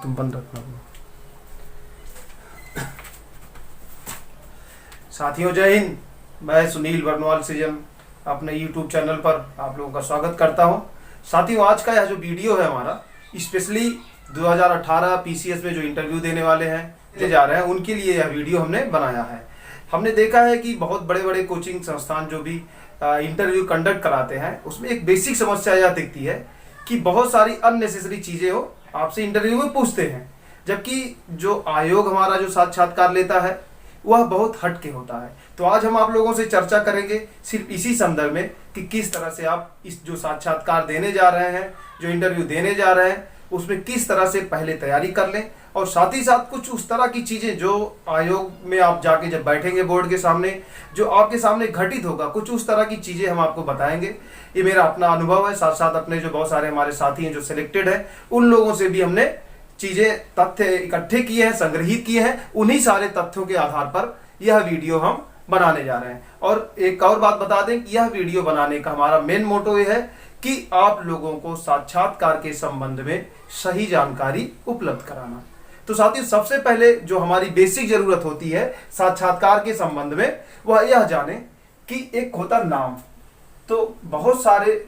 तुम बंद रखना। साथियों जय हिंद। मैं सुनील वर्णवाल सृजन अपने YouTube चैनल पर आप लोगों का स्वागत करता हूं। साथियों आज का यह जो वीडियो है हमारा स्पेशली 2018 PCS में जो इंटरव्यू देने वाले हैं ले जा रहे हैं उनके लिए यह वीडियो हमने बनाया है। हमने देखा है कि बहुत बड़े बड़े कोचिंग संस्थान जो भी इंटरव्यू कंडक्ट कराते हैं उसमें एक बेसिक समस्या यह दिखती है कि बहुत सारी अननेसेसरी चीजें हो आपसे इंटरव्यू में पूछते हैं, जबकि जो आयोग हमारा जो साक्षात्कार लेता है वह बहुत हट के होता है। तो आज हम आप लोगों से चर्चा करेंगे सिर्फ इसी संदर्भ में कि किस तरह से आप इस जो साक्षात्कार देने जा रहे हैं, जो इंटरव्यू देने जा रहे हैं, उसमें किस तरह से पहले तैयारी कर लें और साथ ही साथ कुछ उस तरह की चीजें जो आयोग में आप जाके जब बैठेंगे बोर्ड के सामने, जो आपके सामने घटित होगा, कुछ उस तरह की चीजें हम आपको बताएंगे। ये मेरा अपना अनुभव है, साथ साथ अपने जो बहुत सारे हमारे साथी हैं जो सिलेक्टेड है उन लोगों से भी हमने चीजें तथ्य इकट्ठे किए हैं, संग्रहित किए हैं। उन्हीं सारे तथ्यों के आधार पर यह वीडियो हम बनाने जा रहे हैं। और एक और बात बता दें कि यह वीडियो बनाने का हमारा मेन मोटो यह है कि आप लोगों को साक्षात्कार के संबंध में सही जानकारी उपलब्ध कराना। तो साथियों सबसे पहले जो हमारी बेसिक जरूरत होती है साक्षात्कार के संबंध में वह यह जाने कि एक होता नाम। तो बहुत सारे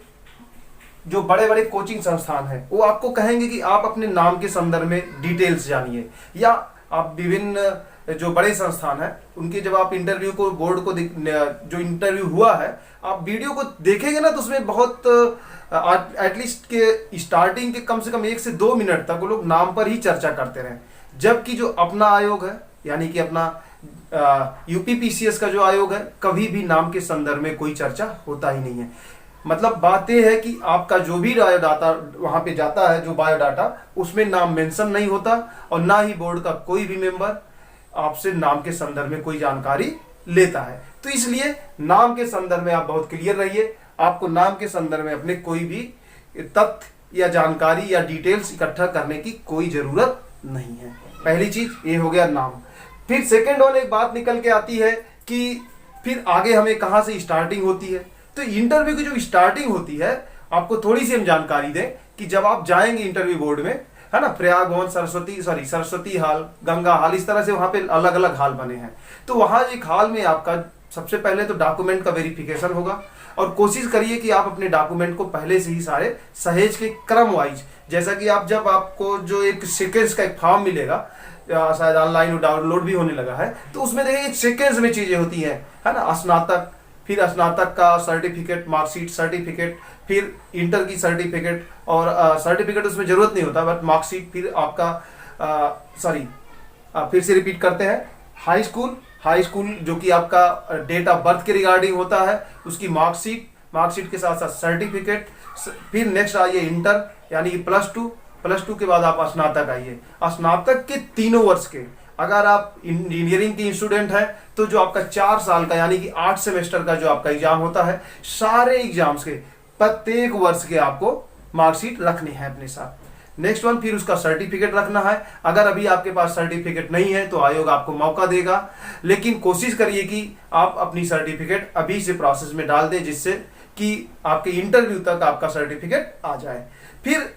जो बड़े बड़े कोचिंग संस्थान हैं वो आपको कहेंगे कि आप अपने नाम के संदर्भ में डिटेल्स जानिए, या आप विभिन्न जो बड़े संस्थान हैं उनके जब आप इंटरव्यू को बोर्ड को जो इंटरव्यू हुआ है आप वीडियो को देखेंगे ना तो उसमें बहुत एटलीस्ट के स्टार्टिंग के कम से कम 1 से 2 मिनट तक वो लोग नाम पर ही चर्चा करते रहे, जबकि जो अपना आयोग है यानी कि अपना यूपी PCS का जो आयोग है कभी भी नाम के संदर्भ में कोई चर्चा होता ही नहीं है। मतलब बात यह है कि आपका जो भी बायोडाटा वहां पे जाता है, जो बायोडाटा उसमें नाम मेंशन नहीं होता और ना ही बोर्ड का कोई भी मेंबर आपसे नाम के संदर्भ में कोई जानकारी लेता है। तो इसलिए नाम के संदर्भ में आप बहुत क्लियर रहिए। आपको नाम के संदर्भ में अपने कोई भी तथ्य या जानकारी या डिटेल्स इकट्ठा करने की कोई जरूरत नहीं है। पहली चीज ये हो गया नाम। फिर सेकेंड वन एक बात निकल के आती है कि फिर आगे हमें कहां से स्टार्टिंग होती है। तो इंटरव्यू की जो स्टार्टिंग होती है आपको थोड़ी सी हम जानकारी दें कि जब आप जाएंगे इंटरव्यू बोर्ड में, है ना, प्रयाग भवन, सरस्वती हाल, गंगा हाल, इस तरह से वहां पे अलग अलग हाल बने हैं। तो वहां एक हाल में आपका सबसे पहले तो डॉक्यूमेंट का वेरिफिकेशन होगा और कोशिश करिए कि आप अपने डॉक्यूमेंट को पहले से ही सारे सहेज के क्रम वाइज, जैसा कि आप जब आपको जो एक सीक्वेंस का एक फॉर्म मिलेगा शायद ऑनलाइन डाउनलोड भी होने लगा है, तो उसमें देखिए सीक्वेंस में चीजें होती है ना, स्नातक, फिर स्नातक का सर्टिफिकेट, मार्कशीट सर्टिफिकेट, फिर इंटर की सर्टिफिकेट और सर्टिफिकेट उसमें जरूरत नहीं होता बट मार्कशीट, फिर आपका फिर से रिपीट करते हैं हाई स्कूल जो कि आपका डेट ऑफ बर्थ के रिगार्डिंग होता है, उसकी मार्कशीट के साथ साथ सर्टिफिकेट। फिर नेक्स्ट आइए इंटर यानी कि प्लस टू के बाद आप स्नातक आइए। स्नातक के 3 वर्ष के, अगर आप इंजीनियरिंग के स्टूडेंट हैं तो जो आपका 4 साल का यानी कि 8 सेमेस्टर का जो आपका एग्जाम होता है, सारे एग्जाम्स के प्रत्येक वर्ष के आपको मार्कशीट रखनी है अपने साथ। नेक्स्ट वन फिर उसका सर्टिफिकेट रखना है। अगर अभी आपके पास सर्टिफिकेट नहीं है तो आयोग आपको मौका देगा, लेकिन कोशिश करिए कि आप अपनी सर्टिफिकेट अभी से प्रोसेस में डाल दें जिससे कि आपके इंटरव्यू तक आपका सर्टिफिकेट आ जाए। फिर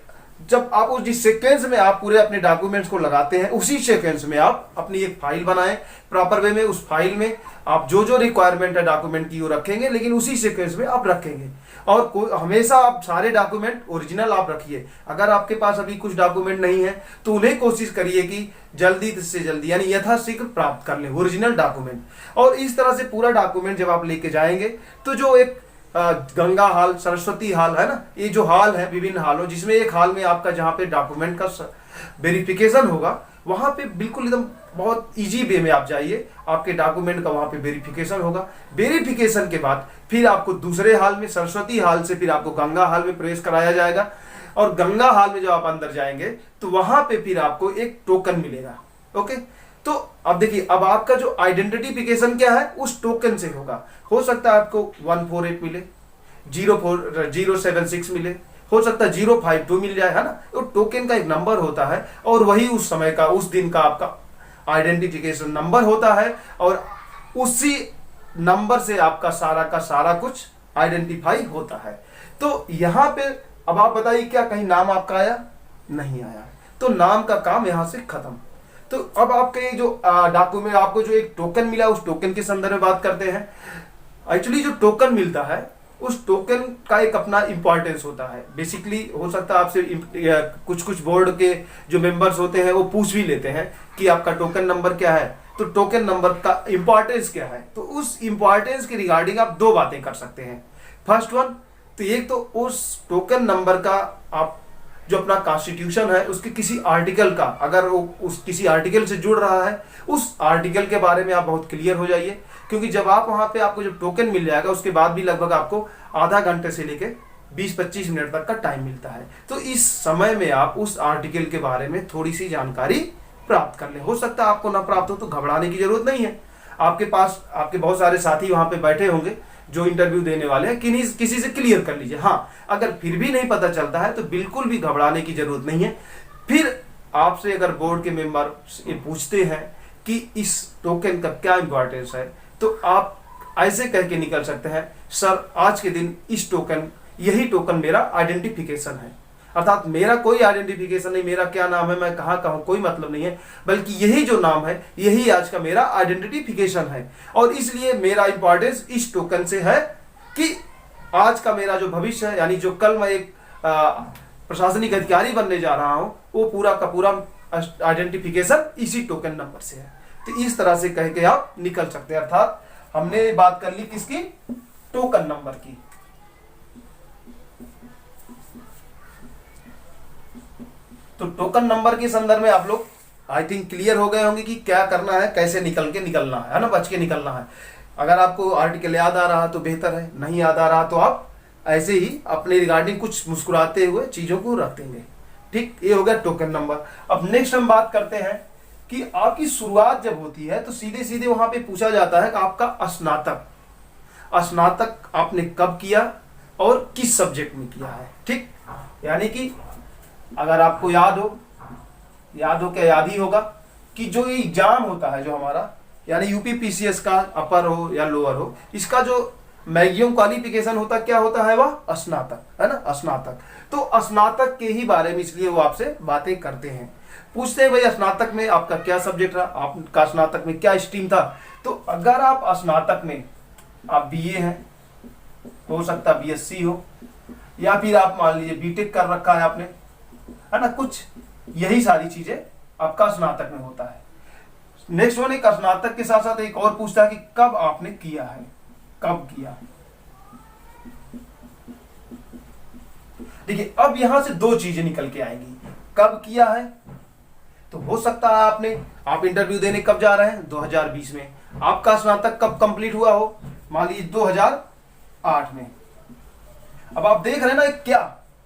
जब आप उस जिस सीक्वेंस में आप पूरे अपने डॉक्यूमेंट्स को लगाते हैं उसी सीक्वेंस में आप अपनी एक फाइल बनाएं प्रॉपर वे में। उस फाइल में आप जो जो रिक्वायरमेंट है डॉक्यूमेंट की वो रखेंगे, लेकिन उसी सीक्वेंस में आप रखेंगे। और हमेशा आप सारे डॉक्यूमेंट ओरिजिनल आप रखिए। अगर आपके पास अभी कुछ डॉक्यूमेंट नहीं है तो उन्हें कोशिश करिए कि जल्दी से जल्दी यानी यथाशीघ्र प्राप्त कर लें ओरिजिनल डॉक्यूमेंट। और इस तरह से पूरा डॉक्यूमेंट जब आप लेके जाएंगे तो जो एक गंगा हाल, सरस्वती हाल है ना, ये जो हाल है विभिन्न हालों, जिसमें एक हाल में आपका जहां पे डॉक्यूमेंट का वेरिफिकेशन होगा वहां पे बिल्कुल एकदम बहुत इजी वे में आप जाइए, आपके डॉक्यूमेंट का वहां पे वेरिफिकेशन होगा। वेरिफिकेशन के बाद फिर आपको दूसरे हाल में, सरस्वती हाल से फिर आपको गंगा हाल में प्रवेश कराया जाएगा। और गंगा हाल में जब आप अंदर जाएंगे तो वहां पे फिर आपको एक टोकन मिलेगा। ओके, तो अब देखिए, अब आपका जो आइडेंटिफिकेशन क्या है उस टोकन से होगा। हो सकता है आपको 148 मिले, 076 मिले, हो सकता है 052 मिल जाए, है ना। तो टोकन का एक नंबर होता है और वही उस समय का, उस दिन का आपका आइडेंटिफिकेशन नंबर होता है और उसी नंबर से आपका सारा का सारा कुछ आइडेंटिफाई होता है। तो यहां पे अब आप बताइए क्या कहीं नाम आपका आया? नहीं आया। तो नाम का काम यहाँ से खत्म। तो अब आपके जो डॉक्यूमेंट, आपको जो एक टोकन मिला, उस टोकन के संदर्भ में बात करते हैं। एक्चुअली जो टोकन मिलता है उस टोकन का एक अपना इंपॉर्टेंस होता है। बेसिकली हो सकता है आपसे कुछ कुछ बोर्ड के जो मेंबर्स होते हैं वो पूछ भी लेते हैं कि आपका टोकन नंबर क्या है, तो टोकन नंबर का इंपॉर्टेंस क्या है। तो उस इंपॉर्टेंस के रिगार्डिंग आप दो बातें कर सकते हैं। फर्स्ट वन, तो एक तो उस टोकन नंबर का आप जो अपना कॉन्स्टिट्यूशन है उसके किसी आर्टिकल का, अगर वो उस किसी आर्टिकल से जुड़ रहा है, उस आर्टिकल के बारे में आप बहुत क्लियर हो जाइए। क्योंकि जब आप वहां पे आपको जब टोकन मिल जाएगा उसके बाद भी लगभग आपको आधा घंटे से लेके 20-25 मिनट तक का टाइम मिलता है। तो इस समय में आप उस आर्टिकल के बारे में थोड़ी सी जानकारी प्राप्त कर लें। हो सकता है आपको ना प्राप्त हो, तो घबराने की जरूरत नहीं है। आपके पास आपके बहुत सारे साथी वहां पे बैठे होंगे जो इंटरव्यू देने वाले हैं, किसी से क्लियर कर लीजिए। हाँ, अगर फिर भी नहीं पता चलता है तो बिल्कुल भी घबराने की जरूरत नहीं है। फिर आपसे अगर बोर्ड के मेंबर ये पूछते हैं कि इस टोकन का क्या इंपॉर्टेंस है, तो आप ऐसे कह के निकल सकते हैं, सर आज के दिन इस टोकन, यही टोकन मेरा आइडेंटिफिकेशन है। अर्थात मेरा कोई आइडेंटिफिकेशन नहीं, मेरा क्या नाम है, मैं कहाँ का हूँ, कोई मतलब नहीं है, बल्कि यही जो नाम है यही आज का मेरा आइडेंटिफिकेशन है। और इसलिए मेरा इंपॉर्टेंस इस टोकन से है कि आज का मेरा जो भविष्य है, यानी जो कल मैं एक प्रशासनिक अधिकारी बनने जा रहा हूँ, वो पूरा का पूरा आइडेंटिफिकेशन इसी टोकन नंबर से है। तो इस तरह से कह के आप निकल सकते हैं। अर्थात हमने बात कर ली किसकी, टोकन नंबर की। तो टोकन नंबर के संदर्भ में आप लोग आई थिंक क्लियर हो गए होंगे कि क्या करना है, कैसे निकलना है ना, बच के निकलना है। अगर आपको आर्टिकल याद आ रहा तो बेहतर है, नहीं याद आ रहा तो आप ऐसे ही अपने रिगार्डिंग कुछ मुस्कुराते हुए चीजों को रख देंगे। ठीक, ये हो गया टोकन नंबर। अब नेक्स्ट हम बात करते हैं कि आपकी शुरुआत जब होती है तो सीधे सीधे वहां पे पूछा जाता है कि आपका स्नातक आपने कब किया और किस सब्जेक्ट में किया है। ठीक, यानी कि अगर आपको याद हो क्या, याद ही होगा कि जो ये एग्जाम होता है जो हमारा, यानी यूपी पीसीएस का अपर हो या लोअर हो, इसका जो मैक्सिमम क्वालिफिकेशन होता क्या होता है, वह स्नातक है ना, स्नातक। तो स्नातक के ही बारे में इसलिए वो आपसे बातें करते हैं, पूछते हैं भाई स्नातक में आपका क्या सब्जेक्ट रहा, आपका स्नातक में क्या स्ट्रीम था। तो अगर आप स्नातक में आप बीए हैं, हो सकता बीएससी हो, या फिर आप मान लीजिए बीटेक कर रखा है आपने, है ना, कुछ यही सारी चीजें आपका स्नातक में होता है। नेक्स्ट वन, एक स्नातक के साथ साथ एक और पूछता है कि कब आपने किया है, कब किया। देखिए अब यहां से दो चीजें निकल के आएंगी। कब किया है तो हो सकता है आप इंटरव्यू देने कब जा रहे हैं, 2020 में। आपका स्नातक कब कंप्लीट हुआ हो, मान लीजिए 2008 में। अब आप देख रहे हैं ना क्या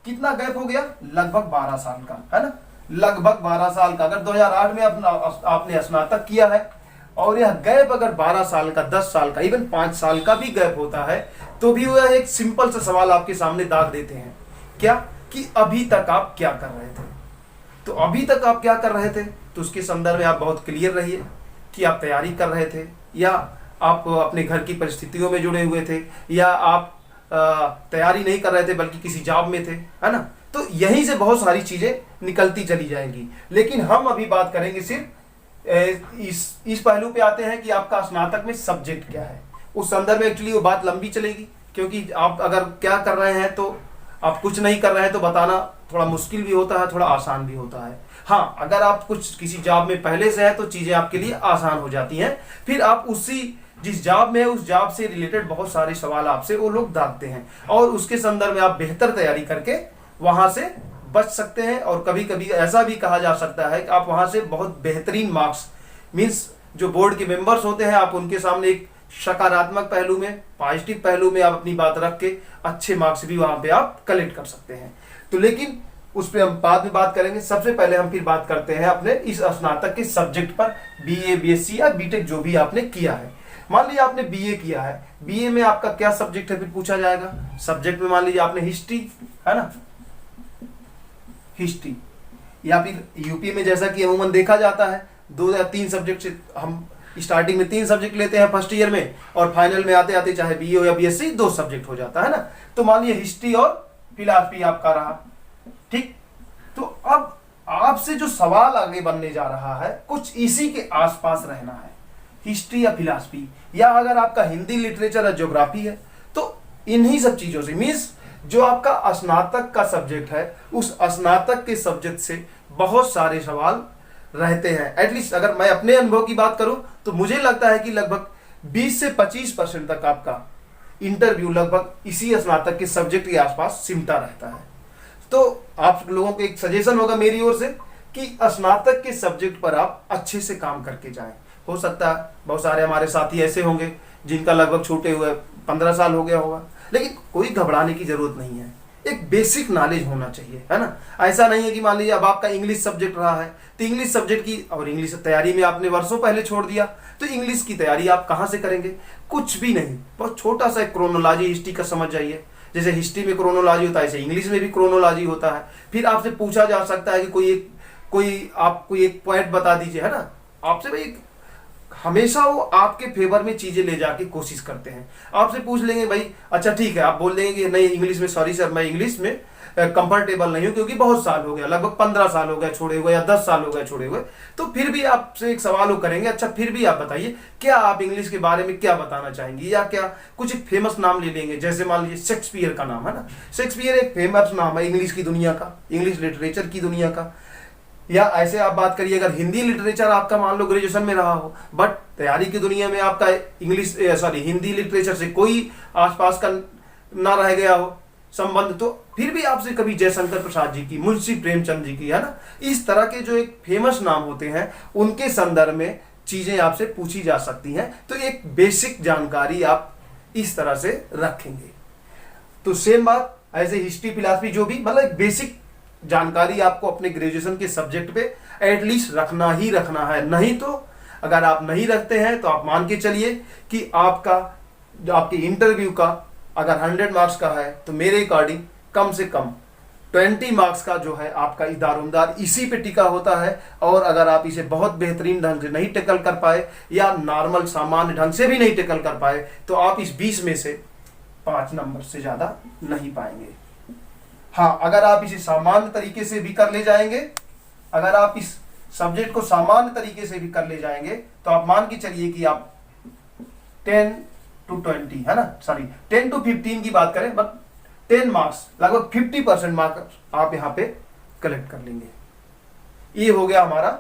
कितना गैप हो गया, लगभग 12 साल का, है ना, लगभग 12 साल का। अगर 2008 में आपने स्नातक किया है और यह गैप अगर 12 साल का, 10 साल का, इवन 5 साल का भी गैप होता है, तो भी वह एक सिंपल सा सवाल आपके सामने दाग देते हैं, क्या कि अभी तक आप क्या कर रहे थे। तो अभी तक आप क्या कर रहे थे, तो उसके संदर्भ में आप बहुत क्लियर रहिए कि आप तैयारी कर रहे थे, या आप अपने घर की परिस्थितियों में जुड़े हुए थे, या आप तैयारी नहीं कर रहे थे बल्कि किसी जॉब में थे, है ना। तो यहीं से बहुत सारी चीजें निकलती चली जाएंगी। लेकिन हम अभी बात करेंगे सिर्फ इस पहलू पे आते हैं कि आपका स्नातक में सब्जेक्ट क्या है। उस संदर्भ में एक्चुअली वो बात लंबी चलेगी, क्योंकि आप अगर क्या कर रहे हैं तो आप कुछ नहीं कर रहे हैं तो बताना थोड़ा मुश्किल भी होता है, थोड़ा आसान भी होता है। हाँ, अगर आप कुछ किसी जॉब में पहले से है तो चीजें आपके लिए आसान हो जाती हैं। फिर आप उसी जिस जॉब में है उस जॉब से रिलेटेड बहुत सारे सवाल आपसे वो लोग दागते हैं, और उसके संदर्भ में आप बेहतर तैयारी करके वहां से बच सकते हैं। और कभी कभी ऐसा भी कहा जा सकता है कि आप वहां से बहुत बेहतरीन मार्क्स, मीन्स जो बोर्ड के मेंबर्स होते हैं, आप उनके सामने एक सकारात्मक पहलू में, पॉजिटिव पहलू में आप अपनी बात रख के अच्छे मार्क्स भी वहां पे आप कलेक्ट कर सकते हैं। तो लेकिन उस पर हम बाद में बात करेंगे। सबसे पहले हम फिर बात करते हैं अपने इस स्नातक के सब्जेक्ट पर, बीए, बीएससी या बीटेक जो भी आपने किया है। मान लीजिए आपने बीए किया है, बीए में आपका क्या सब्जेक्ट है, फिर पूछा जाएगा। सब्जेक्ट में मान लीजिए आपने हिस्ट्री, है ना, हिस्ट्री, या फिर यूपी में जैसा कि अमूमन देखा जाता है 2 या 3 सब्जेक्ट से हम स्टार्टिंग में 3 सब्जेक्ट लेते हैं फर्स्ट ईयर में, और फाइनल में आते आते चाहे बीए हो या बीएससी 2 सब्जेक्ट हो जाता है ना। तो मान लीजिए हिस्ट्री और फिलॉसफी आपका रहा, ठीक। तो अब आपसे जो सवाल आगे बनने जा रहा है कुछ इसी के आसपास रहना है, हिस्ट्री या फिलॉसफी, या अगर आपका हिंदी लिटरेचर या ज्योग्राफी है तो इन्हीं सब चीजों से, मीन्स जो आपका स्नातक का सब्जेक्ट है उस स्नातक के सब्जेक्ट से बहुत सारे सवाल रहते हैं। एटलीस्ट अगर मैं अपने अनुभव की बात करूं तो मुझे लगता है कि लगभग 20 से 25% तक आपका इंटरव्यू लगभग इसी स्नातक के सब्जेक्ट के आसपास सिमटा रहता है। तो आप लोगों को एक सजेशन होगा मेरी ओर से कि स्नातक के सब्जेक्ट पर आप अच्छे से काम करके जाएं। हो सकता है बहुत सारे हमारे साथी ऐसे होंगे जिनका लगभग छूटे हुए 15 साल हो गया होगा, लेकिन कोई घबराने की जरूरत नहीं है। एक बेसिक नॉलेज होना चाहिए, है ना। ऐसा नहीं है कि मान लीजिए अब आपका इंग्लिश सब्जेक्ट रहा है तो इंग्लिश सब्जेक्ट की और इंग्लिश तैयारी में आपने वर्षों पहले छोड़ दिया तो इंग्लिश की तैयारी आप कहाँ से करेंगे? कुछ भी नहीं, बहुत छोटा सा क्रोनोलॉजी हिस्ट्री का समझ जाइए। जैसे हिस्ट्री में क्रोनोलॉजी होता है ऐसे इंग्लिश में भी क्रोनोलॉजी होता है। फिर आपसे पूछा जा सकता है कि कोई एक पॉइंट बता दीजिए, है ना। आपसे भाई हमेशा वो आपके फेवर में चीजें ले जाके कोशिश करते हैं। आपसे पूछ लेंगे भाई अच्छा ठीक है, आप बोल देंगे कि नहीं इंग्लिश में, सॉरी सर मैं इंग्लिश में कंफर्टेबल नहीं हूं क्योंकि बहुत साल हो गया, लगभग 15 साल हो गए छोड़े हुए या 10 साल हो गए छोड़े हुए। तो फिर भी आपसे एक सवाल वो करेंगे, अच्छा फिर भी आप बताइए क्या आप इंग्लिश के बारे में क्या बताना चाहेंगे, या क्या कुछ एक फेमस नाम ले लेंगे। जैसे मान लीजिए शेक्सपियर का नाम है ना, शेक्सपियर एक फेमस नाम है इंग्लिश की दुनिया का, इंग्लिश लिटरेचर की दुनिया का। या ऐसे आप बात करिए अगर हिंदी लिटरेचर आपका मान लो ग्रेजुएशन में रहा हो बट तैयारी की दुनिया में आपका हिंदी लिटरेचर से कोई आसपास का ना रह गया हो संबंध, तो फिर भी आपसे कभी जयशंकर प्रसाद जी की, मुंशी प्रेमचंद जी की, है ना, इस तरह के जो एक फेमस नाम होते हैं उनके संदर्भ में चीजें आपसे पूछी जा सकती हैं। तो एक बेसिक जानकारी आप इस तरह से रखेंगे। तो सेम बात ऐसे हिस्ट्री फिलॉसफी जो भी मतलब बेसिक जानकारी आपको अपने ग्रेजुएशन के सब्जेक्ट पे एटलीस्ट रखना ही रखना है। नहीं तो अगर आप नहीं रखते हैं तो आप मान के चलिए कि आपका जो आपके इंटरव्यू का अगर 100 मार्क्स का है तो मेरे अकॉर्डिंग कम से कम 20 मार्क्स का जो है आपका इदारोमदार इसी पे टिका होता है। और अगर आप इसे बहुत बेहतरीन ढंग से नहीं टेकल कर पाए या नॉर्मल सामान्य ढंग से भी नहीं टेकल कर पाए तो आप इस 20 में से 5 नंबर से ज्यादा नहीं पाएंगे। हाँ, अगर आप इसे सामान्य तरीके से भी कर ले जाएंगे, अगर आप इस सब्जेक्ट को सामान्य तरीके से भी कर ले जाएंगे तो आप मान के चलिए कि आप 10 to 20 है ना, सॉरी 10 to 15 की बात करें बट 10 मार्क्स लगभग 50% मार्क्स आप यहाँ पे कलेक्ट कर लेंगे। ये हो गया हमारा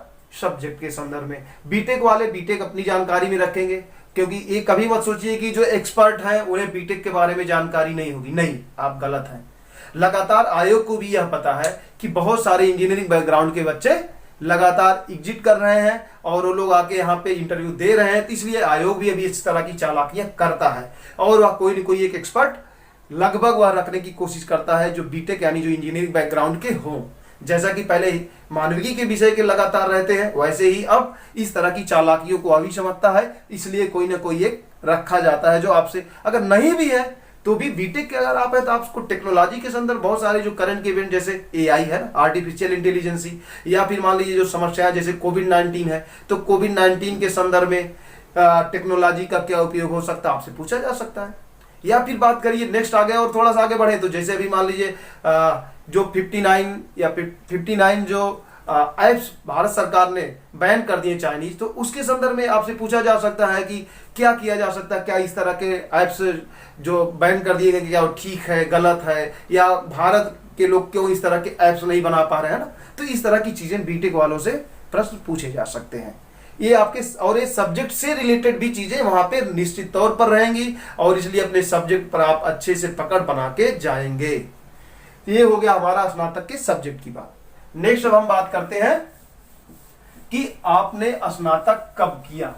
सब्जेक्ट के संदर्भ में। बीटेक वाले बीटेक अपनी जानकारी में रखेंगे, क्योंकि ये कभी मत सोचिए कि जो एक्सपर्ट हैं उन्हें बीटेक के बारे में जानकारी नहीं होगी, नहीं, आप गलत हैं। लगातार आयोग को भी यह पता है कि बहुत सारे इंजीनियरिंग बैकग्राउंड के बच्चे लगातार एग्जिट कर रहे हैं और वो लोग आके यहाँ पे इंटरव्यू दे रहे हैं, तो इसलिए आयोग भी अभी इस तरह की चालाकियां करता है और वह कोई न कोई एक एक्सपर्ट लगभग वह रखने की कोशिश करता है जो बीटेक यानी जो इंजीनियरिंग बैकग्राउंड के हों। जैसा कि पहले मानविकी के विषय के लगातार रहते हैं वैसे ही अब इस तरह की चालाकियों को अभी समझता है, इसलिए कोई ना कोई एक रखा जाता है जो आपसे अगर नहीं भी है तो भी बीटेक के अगर आप है तो आपको टेक्नोलॉजी के संदर्भ बहुत सारे जो करंट के इवेंट जैसे एआई है ना, आर्टिफिशियल इंटेलिजेंसी, या फिर मान लीजिए जो समस्या जैसे कोविड-19 है तो कोविड-19 के संदर्भ में टेक्नोलॉजी का क्या उपयोग हो सकता है आपसे पूछा जा सकता है। या फिर बात करिए नेक्स्ट आ गया और थोड़ा सा आगे बढ़े तो जैसे अभी मान लीजिए जो 59 जो ऐप्स भारत सरकार ने बैन कर दिए चाइनीज, तो उसके संदर्भ में आपसे पूछा जा सकता है कि क्या किया जा सकता है, क्या इस तरह के ऐप्स जो बैन कर दिए गए क्या वो ठीक है गलत है, या भारत के लोग क्यों इस तरह के ऐप्स नहीं बना पा रहे हैं ना। तो इस तरह की चीजें बीटेक वालों से प्रश्न पूछे जा सकते हैं। ये आपके और ये सब्जेक्ट से रिलेटेड भी चीजें वहां पे निश्चित तौर पर रहेंगी और इसलिए अपने सब्जेक्ट पर आप अच्छे से पकड़ बना के जाएंगे। ये हो गया हमारा स्नातक के सब्जेक्ट की बात। नेक्स्ट अब हम बात करते हैं कि आपने स्नातक कब किया।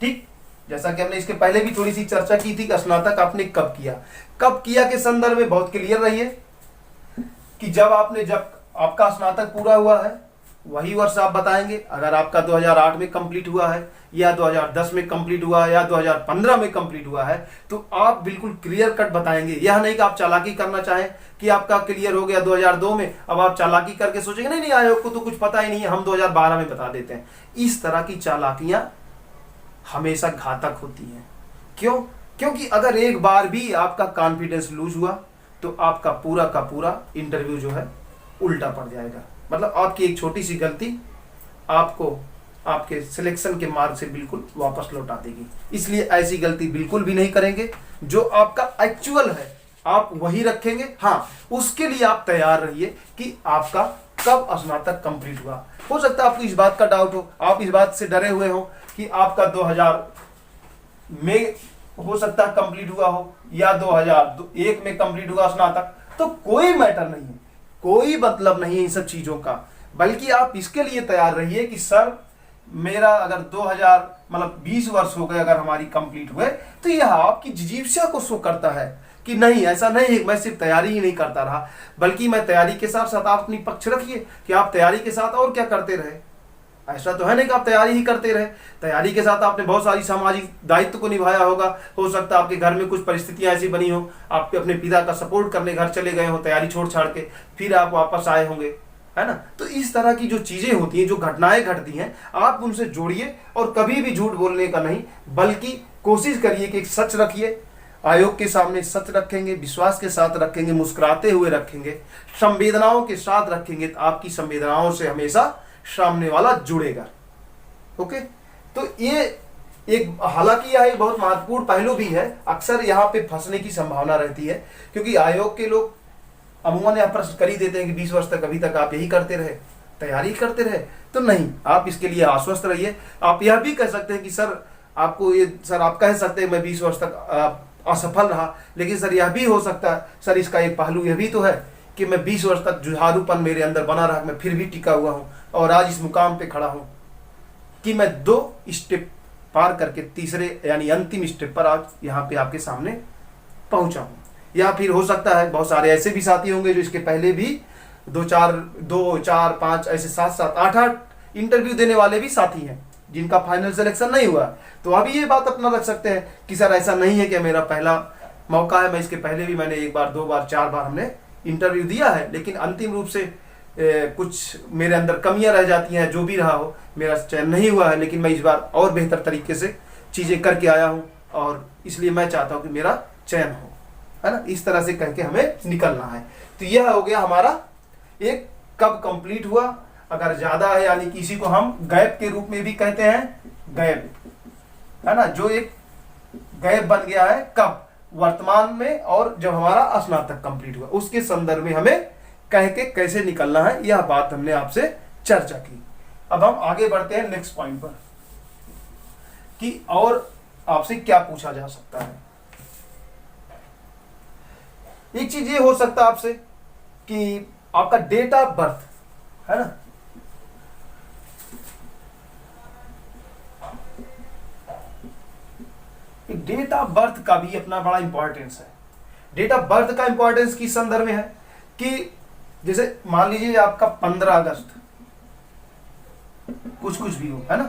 ठीक, जैसा कि हमने इसके पहले भी थोड़ी सी चर्चा की थी कि स्नातक आपने कब किया के संदर्भ में बहुत क्लियर रहिए कि जब आपका स्नातक पूरा हुआ है वही वर्ष आप बताएंगे। अगर आपका 2008 में कंप्लीट हुआ है या 2010 में कंप्लीट हुआ है या 2015 में कंप्लीट हुआ है तो आप बिल्कुल क्लियर कट बताएंगे। यह नहीं कि आप चालाकी करना चाहें कि आपका क्लियर हो गया 2002 में, अब आप चालाकी करके सोचेंगे नहीं आयोग को तो कुछ पता ही नहीं है, हम 2012 में बता देते हैं। इस तरह की चालाकियां हमेशा घातक होती हैं। क्यों? क्योंकि अगर एक बार भी आपका कॉन्फिडेंस लूज हुआ तो आपका पूरा का पूरा इंटरव्यू जो है उल्टा पड़ जाएगा। मतलब आपकी एक छोटी सी गलती आपको आपके सिलेक्शन के मार्क से बिल्कुल वापस लौटा देगी। इसलिए ऐसी गलती बिल्कुल भी नहीं करेंगे। जो आपका एक्चुअल है आप वही रखेंगे। हाँ, उसके लिए आप तैयार रहिए कि आपका कब स्नातक कंप्लीट हुआ। हो सकता है आपको इस बात का डाउट हो, आप इस बात से डरे हुए हो कि आपका 2000 में हो सकता है कंप्लीट हुआ हो या 2001 में कंप्लीट हुआ स्नातक। तो कोई मैटर नहीं है, कोई मतलब नहीं है इन सब चीजों का, बल्कि आप इसके लिए तैयार रहिए कि सर मेरा अगर 2000 मतलब 20 वर्ष हो गए अगर हमारी कंप्लीट हुए, तो यह आपकी जिजीविका को शो करता है कि नहीं, ऐसा नहीं है मैं सिर्फ तैयारी ही नहीं करता रहा, बल्कि मैं तैयारी के साथ साथ आप अपनी पक्ष रखिए कि आप तैयारी के साथ और क्या करते रहे। ऐसा तो है नहीं कि आप तैयारी ही करते रहे, तैयारी के साथ आपने बहुत सारी सामाजिक दायित्व को निभाया होगा। हो सकता है आपके घर में कुछ परिस्थितियां ऐसी बनी हो, आप अपने पिता का सपोर्ट करने घर चले गए हो तैयारी छोड़ छाड़ के, फिर आप वापस आए होंगे, है ना। तो इस तरह की जो चीजें होती हैं, जो घटनाएं घटती हैं, आप उनसे जोड़िए और कभी भी झूठ बोलने का नहीं, बल्कि कोशिश करिए कि सच रखिए। आयोग के सामने सच रखेंगे, विश्वास के साथ रखेंगे, मुस्कुराते हुए रखेंगे, संवेदनाओं के साथ रखेंगे, तो आपकी संवेदनाओं से हमेशा सामने वाला जुड़ेगा। ओके, तो ये एक, हालांकि यह एक बहुत महत्वपूर्ण पहलू भी है। अक्सर यहाँ पे फंसने की संभावना रहती है, क्योंकि आयोग के लोग अमूमन यह प्रश्न कर ही देते हैं कि 20 वर्ष तक अभी तक आप यही करते रहे, तैयारी करते रहे। तो नहीं, आप इसके लिए आश्वस्त रहिए। आप यह भी कह सकते हैं कि सर आपको ये, सर आप कह सकते हैं मैं 20 वर्ष तक असफल रहा, लेकिन सर यह भी हो सकता है, सर इसका एक पहलू यह भी तो है कि मैं 20 वर्ष तक जुझारूपन मेरे अंदर बना रहा, मैं फिर भी टिका हुआ हूं और आज इस मुकाम पे खड़ा हूं कि मैं 2 स्टेप पार करके तीसरे यानी अंतिम स्टेप पर आज यहाँ पे आपके सामने पहुंचा हूं। या फिर हो सकता है बहुत सारे ऐसे भी साथी होंगे जो इसके पहले भी 2 4 5 ऐसे 7 7 8 8 इंटरव्यू देने वाले भी साथी हैं जिनका फाइनल सिलेक्शन नहीं हुआ। तो अभी ये बात अपना रख सकते हैं कि सर ऐसा नहीं है कि मेरा पहला मौका है, मैं इसके पहले भी मैंने 1 बार 2 बार 4 बार हमने इंटरव्यू दिया है, लेकिन अंतिम रूप से कुछ मेरे अंदर कमियां रह जाती हैं, जो भी रहा हो मेरा चयन नहीं हुआ है, लेकिन मैं इस बार और बेहतर तरीके से चीजें करके आया हूं और इसलिए मैं चाहता हूं कि मेरा चयन हो, है ना। इस तरह से कह के हमें निकलना है। तो यह हो गया हमारा एक कब कंप्लीट हुआ। अगर ज्यादा है यानी किसी को हम गैप के रूप में भी कहते हैं, गैप, है ना, जो एक गैप बन गया है कब, वर्तमान में और जब हमारा स्नातक कंप्लीट हुआ, उसके संदर्भ में हमें कह के कैसे निकलना है, यह बात हमने आपसे चर्चा की। अब हम आगे बढ़ते हैं नेक्स्ट पॉइंट पर कि और आपसे क्या पूछा जा सकता है। एक चीज ये हो सकता है आपसे कि आपका डेट ऑफ बर्थ, है ना, डेट ऑफ बर्थ का भी अपना बड़ा इंपॉर्टेंस है। डेट ऑफ बर्थ का इंपॉर्टेंस किस संदर्भ में है कि जैसे मान लीजिए आपका 15 अगस्त कुछ भी हो, है ना,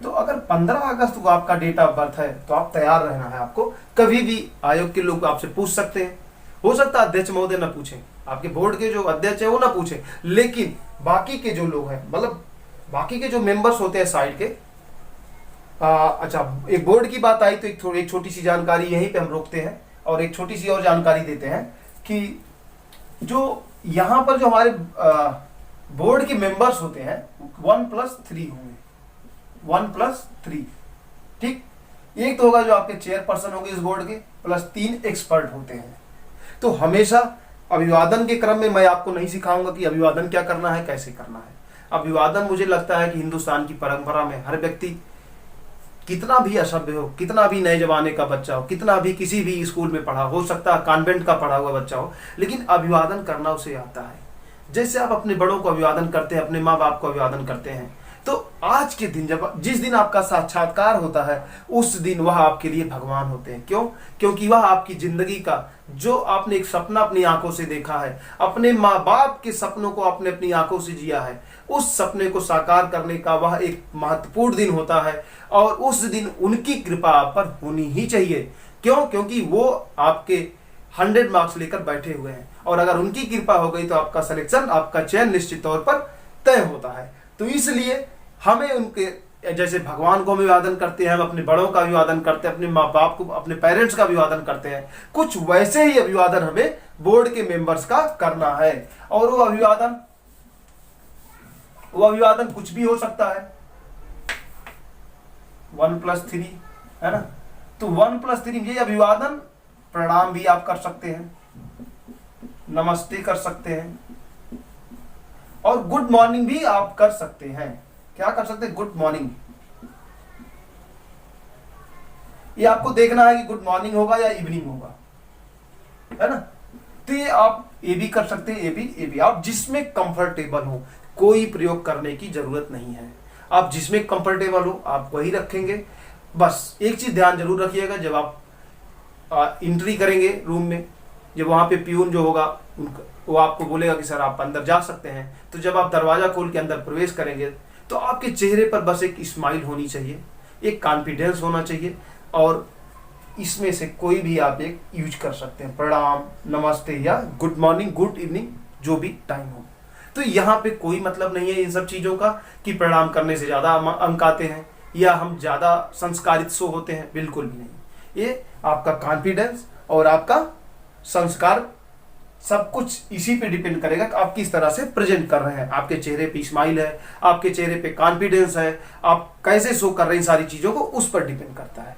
तो अगर 15 अगस्त को आपका डेट ऑफ बर्थ है तो आप तैयार रहना है। आपको कभी भी आयोग के लोग आपसे पूछ सकते हैं। हो सकता है अध्यक्ष महोदय ना पूछें, आपके बोर्ड के जो अध्यक्ष है वो ना पूछें, लेकिन बाकी के जो लोग हैं, मतलब बाकी के जो मेंबर्स होते हैं साइड के, अच्छा एक बोर्ड की बात आई तो एक छोटी सी जानकारी यहीं पे हम रोकते हैं और एक छोटी सी और जानकारी देते हैं कि जो यहाँ पर जो हमारे बोर्ड के मेंबर्स होते हैं 1+3 होंगे, 1+3, ठीक। एक तो होगा जो आपके चेयरपर्सन होंगे इस बोर्ड के, +3 एक्सपर्ट होते हैं। तो हमेशा अभिवादन के क्रम में मैं आपको नहीं सिखाऊंगा कि अभिवादन क्या करना है, कैसे करना है। अभिवादन मुझे लगता है कि हिंदुस्तान की परंपरा में हर व्यक्ति कितना भी असभ्य हो, कितना भी नए जमाने का बच्चा हो, कितना भी किसी भी स्कूल में पढ़ा हो सकता है कॉन्वेंट का पढ़ा हुआ बच्चा हो, लेकिन अभिवादन करना उसे आता है। जैसे आप अपने बड़ों को अभिवादन करते हैं, अपने माँ बाप को अभिवादन करते हैं, तो आज के दिन जिस दिन आपका साक्षात्कार होता है उस दिन वह आपके लिए भगवान होते हैं। क्यों? क्योंकि वह आपकी जिंदगी का जो आपने एक सपना अपनी आंखों से देखा है, अपने माँ बाप के सपनों को आपने अपनी आंखों से जिया है, उस सपने को साकार करने का वह एक महत्वपूर्ण दिन होता है और उस दिन उनकी कृपा आप पर होनी ही चाहिए। क्यों? क्योंकि वो आपके 100 मार्क्स लेकर बैठे हुए हैं और अगर उनकी कृपा हो गई तो आपका सिलेक्शन, आपका चयन निश्चित तौर पर तय होता है। तो इसलिए हमें उनके जैसे भगवान को अभिवादन करते हैं, हम अपने बड़ों का अभिवादन करते हैं, अपने माँ बाप को, अपने पेरेंट्स का अभिवादन करते हैं, कुछ वैसे ही अभिवादन हमें बोर्ड के मेंबर्स का करना है। और वो अभिवादन वो अभिवादन कुछ भी हो सकता है, 1+3 है ना। तो 1+3 ये अभिवादन, प्रणाम भी आप कर सकते हैं, नमस्ते कर सकते हैं, और गुड मॉर्निंग भी आप कर सकते हैं। क्या कर सकते हैं? Good morning. ये आपको देखना है कि गुड मॉर्निंग होगा या इवनिंग होगा, है ना। तो ये आप ये भी कर सकते हैं, ये भी आप जिसमें कंफर्टेबल हो, कोई प्रयोग करने की जरूरत नहीं है। आप जिसमें कंफर्टेबल हो आप वही रखेंगे। बस एक चीज ध्यान जरूर रखिएगा, जब आप एंट्री करेंगे रूम में, जब वहां पे प्यून जो होगा वो आपको बोलेगा कि सर आप अंदर जा सकते हैं, तो जब आप दरवाजा खोल के अंदर प्रवेश करेंगे तो आपके चेहरे पर बस एक स्माइल होनी चाहिए, एक कॉन्फिडेंस होना चाहिए, और इसमें से कोई भी आप एक यूज कर सकते हैं, प्रणाम, नमस्ते या गुड मॉर्निंग, गुड इवनिंग, जो भी टाइम हो। तो यहाँ पे कोई मतलब नहीं है इन सब चीजों का कि प्रणाम करने से ज्यादा अंक आते हैं या हम ज्यादा संस्कारित शो होते हैं, बिल्कुल भी नहीं। ये आपका कॉन्फिडेंस और आपका संस्कार सब कुछ इसी पे डिपेंड करेगा कि आप किस तरह से प्रेजेंट कर रहे हैं। आपके चेहरे पे स्माइल है, आपके चेहरे पे कॉन्फिडेंस है, आप कैसे शो कर रहे हैं सारी चीजों को, उस पर डिपेंड करता है।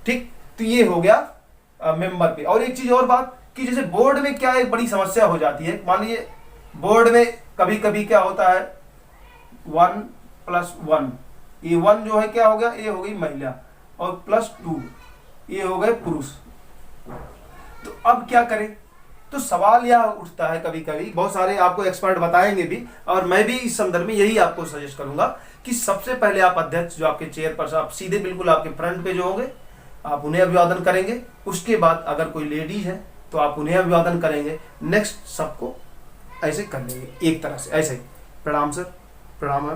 ठीक, तो ये हो गया मेंबर पे। और एक चीज और बात कि जैसे बोर्ड में क्या एक बड़ी समस्या हो जाती है, मान लीजिए बोर्ड में कभी कभी क्या होता है 1+1, ये 1 जो है क्या हो गया, ये हो गई महिला, और +2 ये हो गए पुरुष। तो अब क्या करें? तो सवाल यह उठता है कभी कभी, बहुत सारे आपको एक्सपर्ट बताएंगे भी, और मैं भी इस संदर्भ में यही आपको सजेस्ट करूंगा कि सबसे पहले आप अध्यक्ष जो आपके चेयर पर, आप सीधे बिल्कुल आपके फ्रंट पे जो होंगे आप उन्हें अभिवादन करेंगे। उसके बाद अगर कोई लेडीज है तो आप उन्हें अभिवादन करेंगे। नेक्स्ट सबको ऐसे कर लेंगे, एक तरह से ऐसे, प्रणाम सर, प्रणाम,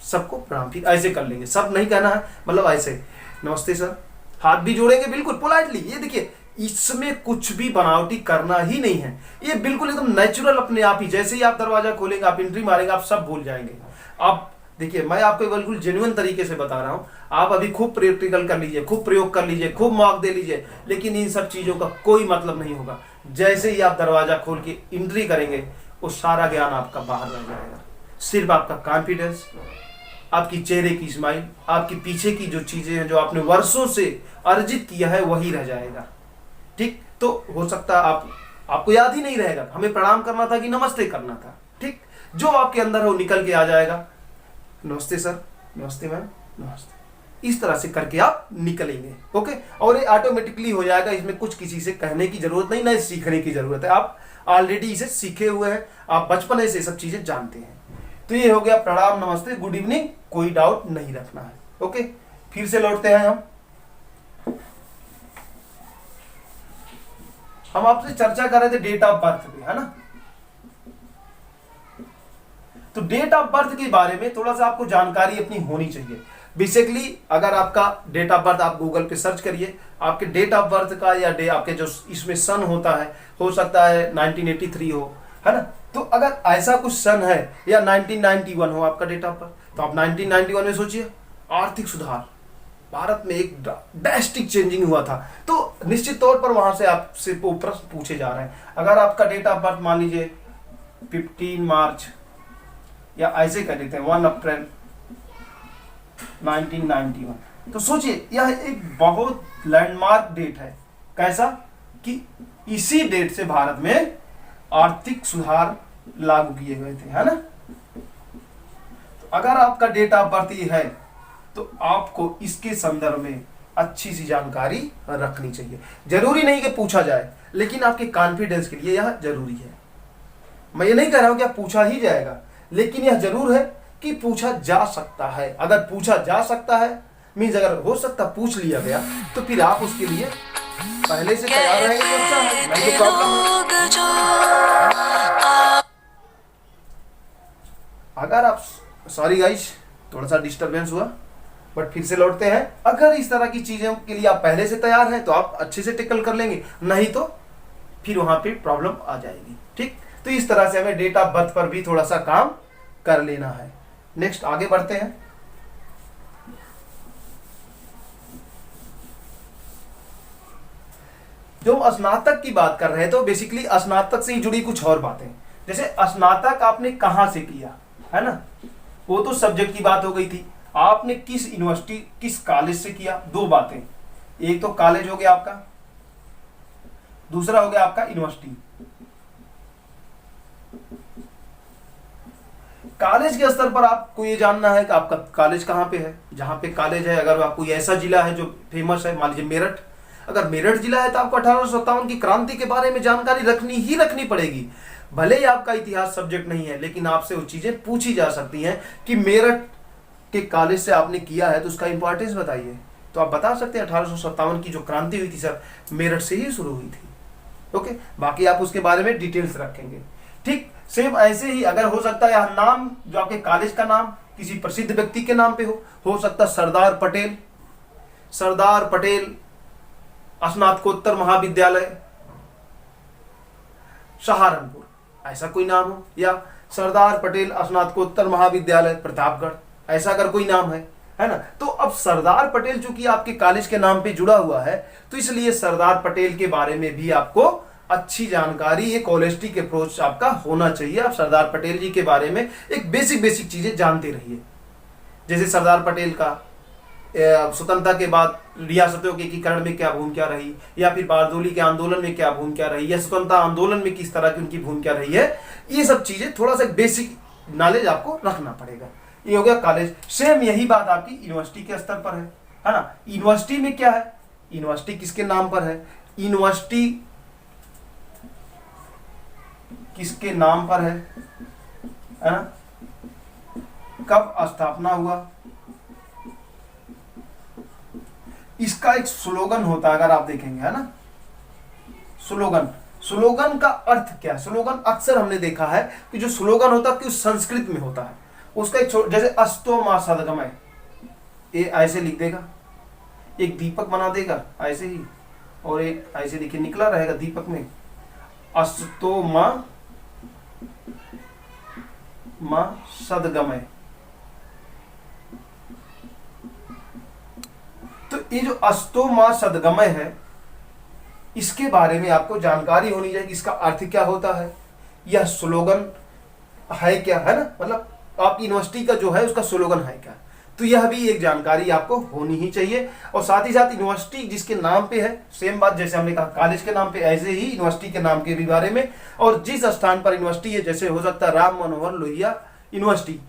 सबको प्रणाम, ठीक ऐसे कर लेंगे। सब नहीं कहना है, मतलब ऐसे, नमस्ते सर, हाथ भी जोड़ेंगे बिल्कुल पोलाइटली। ये देखिए, इसमें कुछ भी बनावटी करना ही नहीं है, ये बिल्कुल एकदम नेचुरल अपने आप ही। जैसे ही आप दरवाजा खोलेंगे, आप एंट्री मारेंगे, आप सब भूल जाएंगे। आप देखिए, मैं आपको बिल्कुल जेन्युइन तरीके से बता रहा हूं, आप अभी खूब प्रैक्टिकल कर लीजिए, खूब प्रयोग कर लीजिए, खूब मॉक दे लीजिए, लेकिन इन सब चीजों का कोई मतलब नहीं होगा। जैसे ही आप दरवाजा खोल के एंट्री करेंगे, वो सारा ज्ञान आपका बाहर रह जाएगा। सिर्फ आपका कॉन्फिडेंस, आपकी चेहरे की स्माइल, आपकी पीछे की जो चीजें हैं जो आपने वर्षों से अर्जित किया है, वही रह जाएगा। ठीक, तो हो सकता है आपको याद ही नहीं रहेगा हमें प्रणाम करना था कि नमस्ते करना था। ठीक, जो आपके अंदर है वो निकल के आ जाएगा, नमस्ते सर, नमस्ते मैम, नमस्ते, इस तरह से करके आप निकलेंगे। ओके, और ये ऑटोमेटिकली हो जाएगा, इसमें कुछ किसी से कहने की जरूरत नहीं, ना सीखने की जरूरत है। आप ऑलरेडी इसे सीखे हुए हैं, आप बचपन से सब चीजें जानते हैं। तो ये हो गया प्रणाम, नमस्ते, गुड इवनिंग, कोई डाउट नहीं रखना है। ओके, फिर से लौटते हैं हम आपसे चर्चा कर रहे थे डेट ऑफ बर्थ पे, है ना। तो डेट ऑफ बर्थ के बारे में थोड़ा सा आपको जानकारी अपनी होनी चाहिए। बेसिकली अगर आपका डेट ऑफ बर्थ आप गूगल पे सर्च करिए, आपके डेट ऑफ बर्थ का या आपके जो इसमें सन होता है, हो सकता है 1983 हो, है ना। तो अगर ऐसा कुछ सन है या 1991 हो आपका डेट ऑफ बर्थ, तो आप 1991 में सोचिए, आर्थिक सुधार भारत में एक ड्रास्टिक चेंजिंग हुआ था। तो निश्चित तौर पर वहां से आपसे प्रश्न पूछे जा रहे हैं। अगर आपका डेट ऑफ बर्थ मान लीजिए 15 मार्च या ऐसे कर देते हैं 1 अप्रैल 1991, तो सोचिए यह एक बहुत लैंडमार्क डेट है। कैसा कि इसी डेट से भारत में आर्थिक सुधार लागू किए गए थे, है ना। तो अगर आपका डेट ऑफ बर्थ ये है तो आपको इसके संदर्भ में अच्छी सी जानकारी रखनी चाहिए। जरूरी नहीं कि पूछा जाए, लेकिन आपके कॉन्फिडेंस के लिए यह जरूरी है। मैं ये नहीं कह रहा हूं कि आप पूछा ही जाएगा, लेकिन यह जरूर है कि पूछा जा सकता है। अगर पूछा जा सकता है मीन्स अगर हो सकता पूछ लिया गया, तो फिर आप उसके लिए पहले से तैयार रहेंगे तो अच्छा है, नहीं तो प्रॉब्लम। अगर आप, सॉरी गाइस थोड़ा सा डिस्टरबेंस हुआ, बट फिर से लौटते हैं। अगर इस तरह की चीजों के लिए आप पहले से तैयार हैं तो आप अच्छे से टेकल कर लेंगे, नहीं तो फिर वहां पे प्रॉब्लम आ जाएगी। ठीक, तो इस तरह से हमें डेट ऑफ बर्थ पर भी थोड़ा सा काम कर लेना है। नेक्स्ट आगे बढ़ते हैं। जो स्नातक की बात कर रहे हैं तो बेसिकली स्नातक से ही जुड़ी कुछ और बातें, जैसे स्नातक आपने कहां से किया, है ना, वो तो सब्जेक्ट की बात हो गई थी। आपने किस यूनिवर्सिटी किस कॉलेज से किया, दो बातें, एक तो कॉलेज हो गया आपका, दूसरा हो गया आपका यूनिवर्सिटी। कॉलेज के स्तर पर आपको ये जानना है कि आपका कॉलेज कहाँ पे है। जहाँ पे कॉलेज है, अगर आपको ऐसा जिला है जो फेमस है, मान लीजिए मेरठ, अगर मेरठ जिला है तो आपको 1857 की क्रांति के बारे में जानकारी रखनी पड़ेगी। भले ही आपका इतिहास सब्जेक्ट नहीं है, लेकिन आपसे वो चीजें पूछी जा सकती हैं कि मेरठ के कॉलेज से आपने किया है तो उसका इंपॉर्टेंस बताइए। तो आप बता सकते हैं 1857 की जो क्रांति हुई थी सर, मेरठ से ही शुरू हुई थी। ओके, बाकी आप उसके बारे में डिटेल्स रखेंगे। ठीक, सेम ऐसे ही अगर हो सकता है यहाँ नाम, जो आपके कॉलेज का नाम किसी प्रसिद्ध व्यक्ति के नाम पे हो सकता सरदार पटेल, सरदार पटेल स्नातकोत्तर महाविद्यालय सहारनपुर, ऐसा कोई नाम हो, या सरदार पटेल स्नातकोत्तर महाविद्यालय प्रतापगढ़, ऐसा अगर कोई नाम है ना। तो अब सरदार पटेल चूंकि आपके कॉलेज के नाम पे जुड़ा हुआ है, तो इसलिए सरदार पटेल के बारे में भी आपको अच्छी जानकारी, एक होलिस्टिक अप्रोच आपका होना चाहिए। आप सरदार पटेल जी के बारे में एक बेसिक चीजें जानते रहिए। जैसे सरदार पटेल का स्वतंत्रता के बाद रियासतों के एकीकरण में क्या भूमिका रही, या फिर बारदोली के आंदोलन में क्या भूमिका रही, या स्वतंत्रता आंदोलन में किस तरह की उनकी भूमिका रही है, ये सब चीजें थोड़ा सा बेसिक नॉलेज आपको रखना पड़ेगा। ये हो गया कॉलेज। सेम यही बात आपकी यूनिवर्सिटी के स्तर पर है ना। यूनिवर्सिटी में क्या है, यूनिवर्सिटी किसके नाम पर है, यूनिवर्सिटी किसके नाम पर है ना, कब स्थापना हुआ, इसका एक स्लोगन होता है, अगर आप देखेंगे, है ना। स्लोगन का अर्थ क्या है, स्लोगन अक्सर हमने देखा है कि जो स्लोगन होता है कि उस संस्कृत में होता है, उसका एक जैसे अस्तो मा सदगमय, ये ऐसे लिख देगा, एक दीपक बना देगा ऐसे ही, और एक ऐसे देखिए निकला रहेगा दीपक में, अस्तो मा सदगमय। तो ये जो अस्तो मा सदगमय है, इसके बारे में आपको जानकारी होनी चाहिए कि इसका अर्थ क्या होता है, यह स्लोगन है क्या, है ना, मतलब आपकी यूनिवर्सिटी का जो है उसका स्लोगन है क्या। तो यह भी एक जानकारी आपको होनी ही चाहिए। और साथ ही साथ यूनिवर्सिटी जिसके नाम पे है, सेम बात जैसे हमने कहा कॉलेज के नाम पे, ऐसे ही यूनिवर्सिटी के नाम के भी बारे में, और जिस स्थान पर यूनिवर्सिटी है, जैसे हो सकता है राम मनोहर लोहिया यूनिवर्सिटी,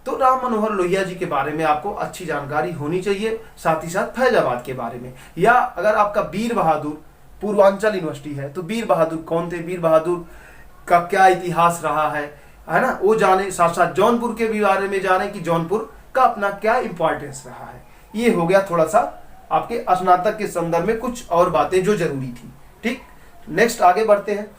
तो राम मनोहर लोहिया जी के बारे में आपको अच्छी जानकारी होनी चाहिए। साथ ही साथ फैजाबाद के बारे में, या अगर आपका वीर बहादुर पूर्वांचल यूनिवर्सिटी है तो वीर बहादुर कौन थे, वीर बहादुर का क्या इतिहास रहा है ना, वो जाने। साथ साथ जौनपुर के भी बारे में जाने कि जौनपुर का अपना क्या इंपॉर्टेंस रहा है। ये हो गया थोड़ा सा आपके स्नातक के संदर्भ में कुछ और बातें जो जरूरी थी। ठीक, नेक्स्ट आगे बढ़ते हैं।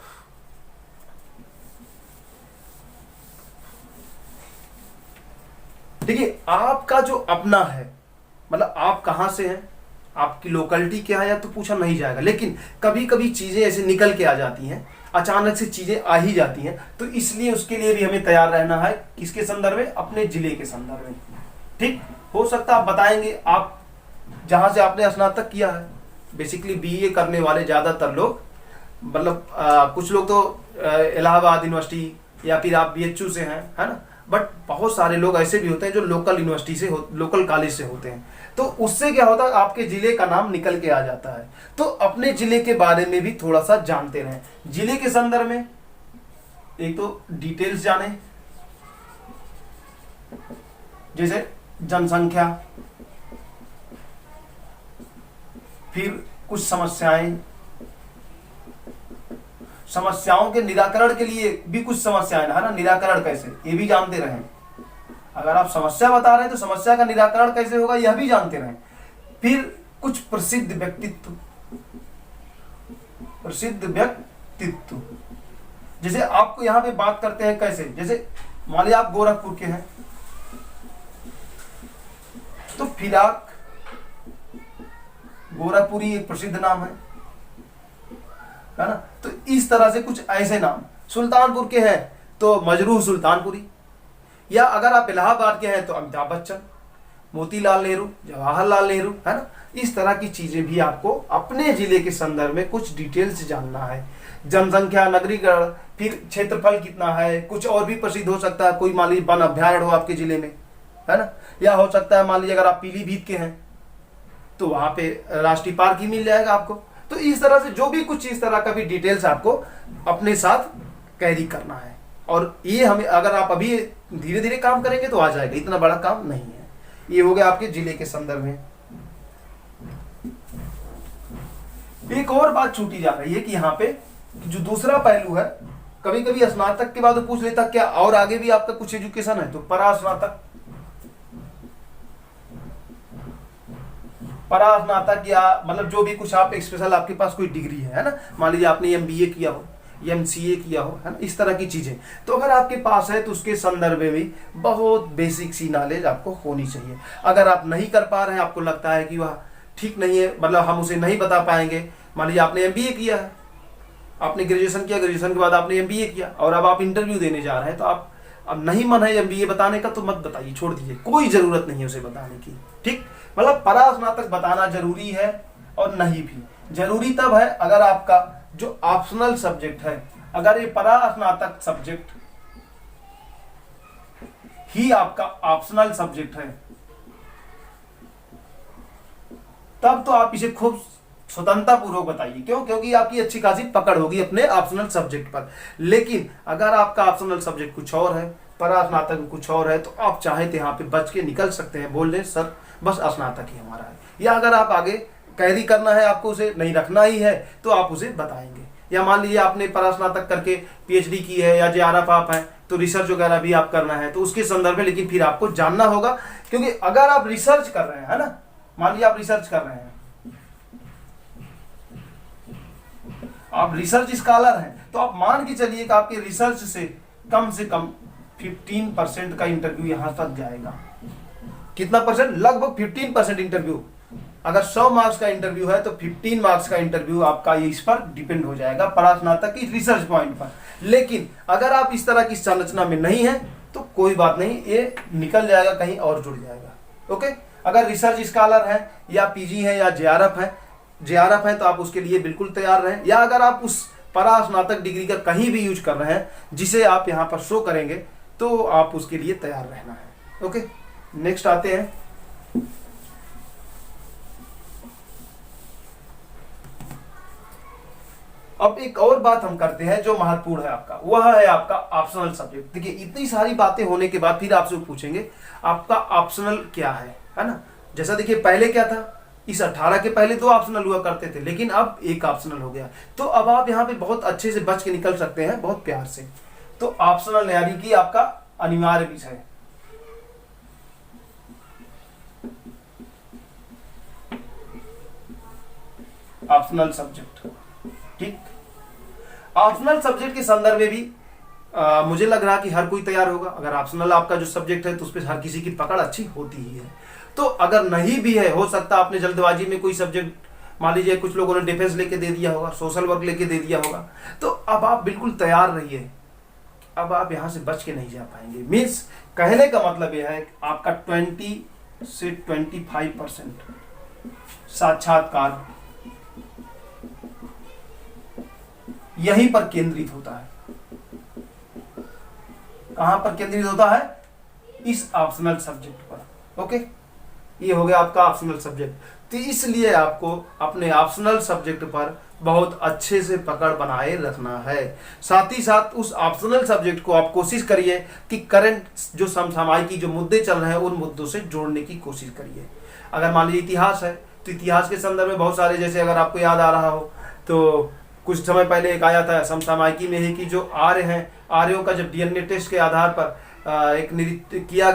देखिए, आपका जो अपना है, मतलब आप कहां से हैं, आपकी लोकेलिटी क्या है, या तो पूछा नहीं जाएगा, लेकिन कभी कभी चीजें ऐसे निकल के आ जाती हैं, अचानक से चीजें आ ही जाती हैं, तो इसलिए उसके लिए भी हमें तैयार रहना है। किसके संदर्भ में, अपने जिले के संदर्भ में। ठीक, हो सकता है आप बताएंगे आप जहां से आपने स्नातक किया है। बेसिकली बीए करने वाले ज्यादातर लोग, मतलब कुछ लोग तो इलाहाबाद यूनिवर्सिटी या फिर आप बीएचयू से हैं, है ना, बट बहुत सारे लोग ऐसे भी होते हैं जो लोकल यूनिवर्सिटी से, लोकल कॉलेज से होते हैं। तो उससे क्या होता है, आपके जिले का नाम निकल के आ जाता है। तो अपने जिले के बारे में भी थोड़ा सा जानते रहें। जिले के संदर्भ में एक तो डिटेल्स जाने, जैसे जनसंख्या, फिर कुछ समस्याओं के निराकरण के लिए भी कुछ समस्याएं, है ना, निराकरण कैसे, ये भी जानते रहें। अगर आप समस्या बता रहे हैं तो समस्या का निराकरण कैसे होगा, यह भी जानते रहें। फिर कुछ प्रसिद्ध व्यक्तित्व, जैसे आपको यहां पे बात करते हैं कैसे, जैसे मान लिया आप गोरखपुर के हैं तो फिराक गोरखपुरी एक प्रसिद्ध नाम है ना। तो इस तरह से कुछ ऐसे नाम, सुल्तानपुर के हैं तो मजरूह सुल्तानपुरी, या अगर आप इलाहाबाद के हैं तो अमिताभ बच्चन, मोतीलाल नेहरू, जवाहरलाल नेहरू, है ना। इस तरह की चीजें भी आपको अपने जिले के संदर्भ में कुछ डिटेल्स जानना है। जनसंख्या, नगरीकरण, फिर क्षेत्रफल कितना है, कुछ और भी प्रसिद्ध हो सकता है। कोई मान लीजिए वन अभ्यारण्य हो आपके जिले में, है ना, या हो सकता है मान लीजिए अगर आप पीलीभीत के हैं तो वहां पे राष्ट्रीय पार्क ही मिल जाएगा आपको। तो इस तरह से जो भी कुछ इस तरह का भी डिटेल्स आपको अपने साथ कैरी करना है, और ये हमें अगर आप अभी धीरे धीरे काम करेंगे तो आ जाएगा, इतना बड़ा काम नहीं है। ये हो गया आपके जिले के संदर्भ में। एक और बात छूटी जा रही है कि यहाँ पे जो दूसरा पहलू है, कभी कभी स्नातक के बाद वो पूछ लेता क्या और आगे भी आपका कुछ एजुकेशन है, तो परास्नातक, परास्नातक या मतलब जो भी कुछ आप स्पेशल आपके पास कोई डिग्री है ना, मान लीजिए आपने एमबीए किया हो, एमसीए किया हो, है ना, इस तरह की चीजें, तो अगर आपके पास है तो उसके संदर्भ में भी बहुत बेसिक सी नॉलेज आपको होनी चाहिए। अगर आप नहीं कर पा रहे हैं, आपको लगता है कि वह ठीक नहीं है, मतलब हम उसे नहीं बता पाएंगे, मान लीजिए आपने एमबीए किया है, आपने ग्रेजुएशन किया, ग्रेजुएशन के बाद आपने एमबीए किया और अब आप इंटरव्यू देने जा रहे हैं, तो आप अब नहीं मन है एमबीए बताने का तो मत बताइए, छोड़ दीजिए, कोई जरूरत नहीं है उसे बताने की। ठीक, मतलब परास्नातक बताना जरूरी है और नहीं भी जरूरी तब है अगर आपका जो ऑप्शनल सब्जेक्ट है, अगर ये परास्नातक सब्जेक्ट ही आपका ऑप्शनल सब्जेक्ट है, तब तो आप इसे खूब स्वतंत्रता पूर्वक बताइए। क्यों? क्योंकि आपकी अच्छी खासी पकड़ होगी अपने ऑप्शनल सब्जेक्ट पर। लेकिन अगर आपका ऑप्शनल सब्जेक्ट कुछ और है, परास्नातक कुछ और है, तो आप चाहे तो यहाँ पे बच के निकल सकते हैं, बोल दें सर बस स्नातक ही हमारा है, या अगर आप आगे कैरी करना है, आपको उसे नहीं रखना ही है, तो आप उसे बताएंगे। या मान लीजिए आपने परास्नातक करके पीएचडी की है या जेआरएफ आप है, तो रिसर्च वगैरह भी आप करना है, तो उसके संदर्भ में लेकिन फिर आपको जानना होगा, क्योंकि अगर आप रिसर्च कर रहे हैं, है ना, मान लीजिए आप रिसर्च कर रहे हैं, आप रिसर्च स्कॉलर हैं, तो आप मान के चलिए कि आपके रिसर्च से कम 15% का इंटरव्यू यहां तक जाएगा। कितना परसेंट? लगभग 15% इंटरव्यू। अगर 100 मार्क्स का इंटरव्यू है तो 15 मार्क्स का इंटरव्यू आपका ये इस पर डिपेंड हो जाएगा, परास्नातक की रिसर्च पॉइंट पर। लेकिन अगर आप इस तरह की संरचना में नहीं है तो कोई बात नहीं, ये निकल जाएगा, कहीं और जुड़ जाएगा। ओके, अगर रिसर्च स्कॉलर है या पीजी है या जेआरएफ है तो आप उसके लिए बिल्कुल तैयार रहें। या अगर आप उस परास्नातक डिग्री का कहीं भी यूज कर रहे हैं जिसे आप यहाँ पर शो करेंगे, तो आप उसके लिए तैयार रहना है। ओके, नेक्स्ट आते हैं। अब एक और बात हम करते हैं जो महत्वपूर्ण है आपका, वह है आपका ऑप्शनल सब्जेक्ट। देखिए इतनी सारी बातें होने के बाद फिर आपसे पूछेंगे आपका ऑप्शनल क्या है ना। जैसा देखिए पहले क्या था, इस 18 के पहले 2 ऑप्शनल हुआ करते थे, लेकिन अब 1 ऑप्शनल हो गया। तो अब आप यहाँ पे बहुत अच्छे से बच के निकल सकते हैं, बहुत प्यार से। तो ऑप्शनल यानी कि आपका अनिवार्य विषय, ऑप्शनल सब्जेक्ट। ठीक, ऑप्शनल सब्जेक्ट के संदर्भ में भी मुझे लग रहा कि हर कोई तैयार होगा। अगर ऑप्शनल आपका जो सब्जेक्ट है तो उस पर हर किसी की पकड़ अच्छी होती ही है। तो अगर नहीं भी है, हो सकता है आपने जल्दबाजी में कोई सब्जेक्ट, मान लीजिए कुछ लोगों ने डिफेंस लेके दे दिया होगा, सोशल वर्क लेके दे दिया होगा, तो अब आप बिल्कुल तैयार रहिए, अब आप यहां से बच के नहीं जा पाएंगे। मीन्स कहने का मतलब यह है कि आपका 20 से 25% साक्षात्कार यहीं पर केंद्रित होता है। कहां पर केंद्रित होता है? इस ऑप्शनल सब्जेक्ट पर। ओके, ये हो गया आपका ऑप्शनल सब्जेक्ट। तो इसलिए आपको अपने ऑप्शनल सब्जेक्ट पर बहुत अच्छे से पकड़ बनाए रखना है। साथ ही साथ उस ऑप्शनल सब्जेक्ट को आप कोशिश करिए कि करंट जो समसामयिक जो मुद्दे चल रहे हैं उन मुद्दों से जोड़ने की कोशिश करिए। अगर मान लीजिए इतिहास है तो इतिहास के संदर्भ में बहुत सारे, जैसे अगर आपको याद आ रहा हो तो कुछ समय पहले एक आया था समसामयिकी में ही कि जो आर्य हैं, आर्यों का जब डीएनए टेस्ट के आधार पर एक तय किया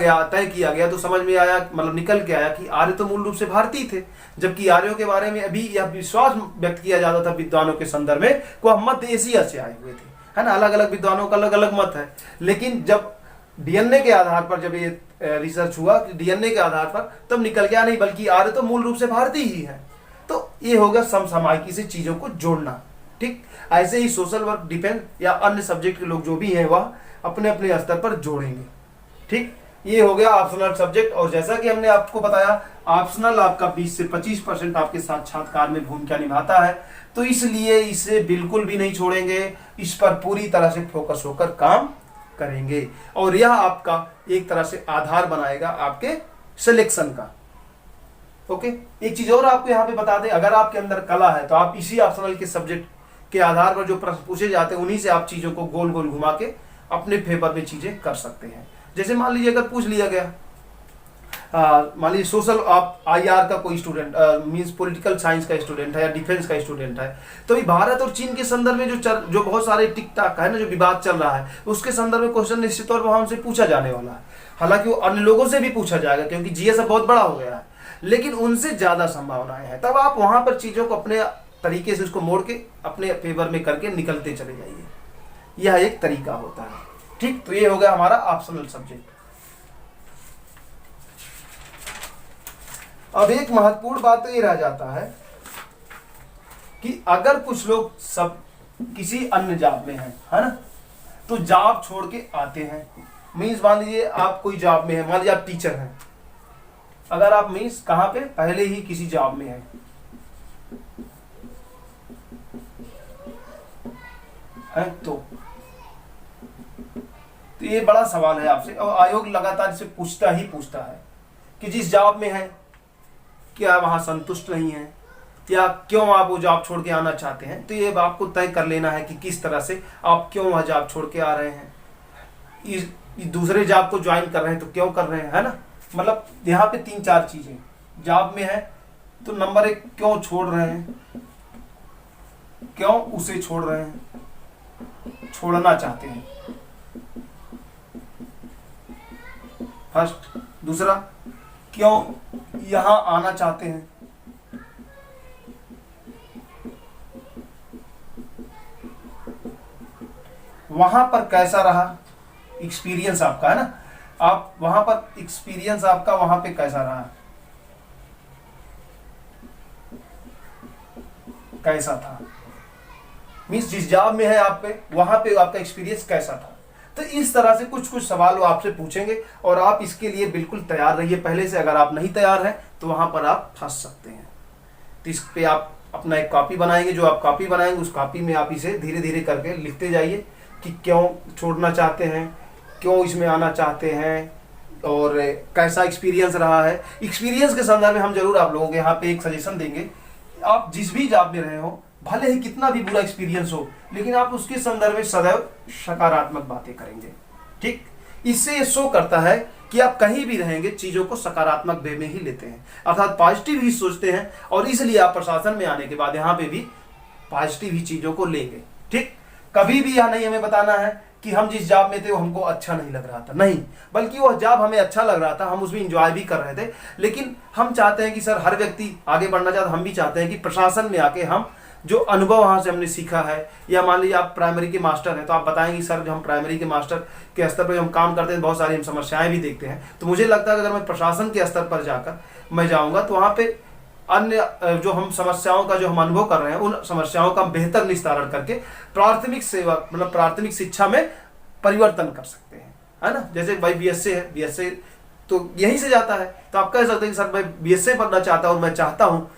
गया तो समझ में आया, मतलब निकल के आया कि आर्य तो मूल रूप से भारतीय थे, जबकि आर्यों के बारे में अभी यह विश्वास व्यक्त किया जाता था विद्वानों के संदर्भ में को हम मध्य एशिया से आए हुए थे, है ना। अलग अलग विद्वानों का अलग अलग मत है, लेकिन जब डीएनए के आधार पर जब ये रिसर्च हुआ कि डीएनए के आधार पर, तब निकल के आया नहीं बल्कि आर्य तो मूल रूप से भारतीय ही है। तो ये होगा समसामयिकी से चीजों को जोड़ना। ठीक, ऐसे ही सोशल वर्क, डिफेंस या अन्य सब्जेक्ट के लोग जो भी हैं वह अपने अपने स्तर पर जोड़ेंगे। ठीक, ये हो गया ऑप्शनल सब्जेक्ट। और जैसा कि हमने आपको बताया, ऑप्शनल आपका 20 से 25% आपके साक्षात्कार में भूमिका निभाता है, तो इसलिए इसे बिल्कुल भी नहीं छोड़ेंगे, इस पर पूरी तरह से फोकस होकर काम करेंगे और यह आपका एक तरह से आधार बनाएगा आपके सिलेक्शन का। ओके, एक चीज और आपको यहाँ पे बता दें, अगर आपके अंदर कला है तो आप इसी ऑप्शनल के सब्जेक्ट के आधार पर जो प्रश्न पूछे जाते हैं उन्हीं से आप चीजों को गोल गोल घुमा के अपने फेवर में चीजें कर सकते हैं। जैसे मान लीजिए अगर पूछ लिया गया, मान लीजिए सोशल, आप आईआर का कोई स्टूडेंट मींस पॉलिटिकल साइंस का स्टूडेंट है या डिफेंस का स्टूडेंट है, तो अभी भारत और चीन के संदर्भ में जो बहुत सारे टिक टाक है ना, जो विवाद चल रहा है, उसके संदर्भ में क्वेश्चन निश्चित तौर पर वहां से पूछा जाने वाला है। हालांकि वो अन्य लोगों से भी पूछा जाएगा क्योंकि जीएस अब बहुत बड़ा हो गया है, लेकिन उनसे ज्यादा संभावनाएं हैं। तब आप वहां पर चीजों को अपने तरीके से उसको मोड़ के अपने फेवर में करके निकलते चले जाइए, यह एक तरीका होता है। ठीक, तो ये हो गया हमारा ऑप्शनल सब्जेक्ट। अब एक महत्वपूर्ण बात तो ये रह जाता है कि अगर कुछ लोग सब किसी अन्य जॉब में हैं, है ना, तो जॉब छोड़ के आते हैं। मीन्स मान लीजिए आप कोई जॉब में है, मान लीजिए आप टीचर हैं, अगर आप मीन्स कहां पे, पहले ही किसी जॉब में है तो ये बड़ा सवाल है आपसे, और आयोग लगातार इसे पूछता है कि जिस जॉब में है क्या वहां संतुष्ट नहीं है या क्यों आप वो जॉब छोड़ के आना चाहते हैं। तो ये आपको तय कर लेना है कि किस तरह से आप क्यों वह जॉब छोड़ के आ रहे हैं, इस दूसरे जॉब को ज्वाइन कर रहे हैं तो क्यों कर रहे हैं, है ना। मतलब यहाँ पे 3-4 चीजें, जॉब में है तो नंबर 1 क्यों छोड़ रहे हैं, क्यों उसे छोड़ रहे हैं, छोड़ना चाहते हैं फर्स्ट। दूसरा, क्यों यहां आना चाहते हैं, वहां पर कैसा रहा एक्सपीरियंस आपका, है ना, आप वहां पर एक्सपीरियंस आपका वहां पे कैसा रहा, कैसा था, मीन्स जिस जॉब में है आप पे वहां पे आपका एक्सपीरियंस कैसा था। तो इस तरह से कुछ सवाल वो आपसे पूछेंगे और आप इसके लिए बिल्कुल तैयार रहिए पहले से। अगर आप नहीं तैयार हैं तो वहां पर आप फंस सकते हैं। तो इस पे आप अपना एक कॉपी बनाएंगे, जो आप कॉपी बनाएंगे उस कॉपी में आप इसे धीरे धीरे करके लिखते जाइए कि क्यों छोड़ना चाहते हैं, क्यों इसमें आना चाहते हैं और कैसा एक्सपीरियंस रहा है। एक्सपीरियंस के संदर्भ में हम जरूर आप लोगों के यहाँ पे एक सजेशन देंगे, आप जिस भी जॉब में रहे हो, भले ही कितना भी बुरा एक्सपीरियंस हो, लेकिन आप उसके संदर्भ में सदैव सकारात्मक बातें करेंगे। ठीक, इससे ये शो करता है कि आप कहीं भी रहेंगे चीजों को सकारात्मक वे में ही लेते हैं, अर्थात पॉजिटिव ही सोचते हैं, और इसलिए आप प्रशासन में आने के बाद यहाँ पे भी पॉजिटिव ही चीजों को लेंगे। ठीक, कभी भी यह नहीं हमें बताना है कि हम जिस जॉब में थे वो हमको अच्छा नहीं लग रहा था, नहीं, बल्कि वह जॉब हमें अच्छा लग रहा था, हम उसमें एंजॉय भी कर रहे थे। लेकिन हम चाहते हैं कि सर हर व्यक्ति आगे बढ़ना चाहता, हम भी चाहते हैं कि प्रशासन में आके हम जो अनुभव वहाँ से हमने सीखा है, या मान लीजिए आप प्राइमरी के मास्टर हैं तो आप बताएंगे सर जो हम प्राइमरी के मास्टर के स्तर पर हम काम करते हैं बहुत सारी हम समस्याएं भी देखते हैं, तो मुझे लगता है कि अगर मैं प्रशासन के स्तर पर जाकर मैं जाऊँगा तो वहाँ पे अन्य जो हम समस्याओं का जो हम अनुभव कर रहे हैं उन समस्याओं का बेहतर निस्तारण करके प्राथमिक सेवा मतलब प्राथमिक शिक्षा में परिवर्तन कर सकते हैं, है ना। जैसे भाई बीएससी है, बीएससी तो यहीं से जाता है, तो आप कह सकते हैं कि सर भाई बीएससी बनना चाहता हूँ और मैं चाहता हूँ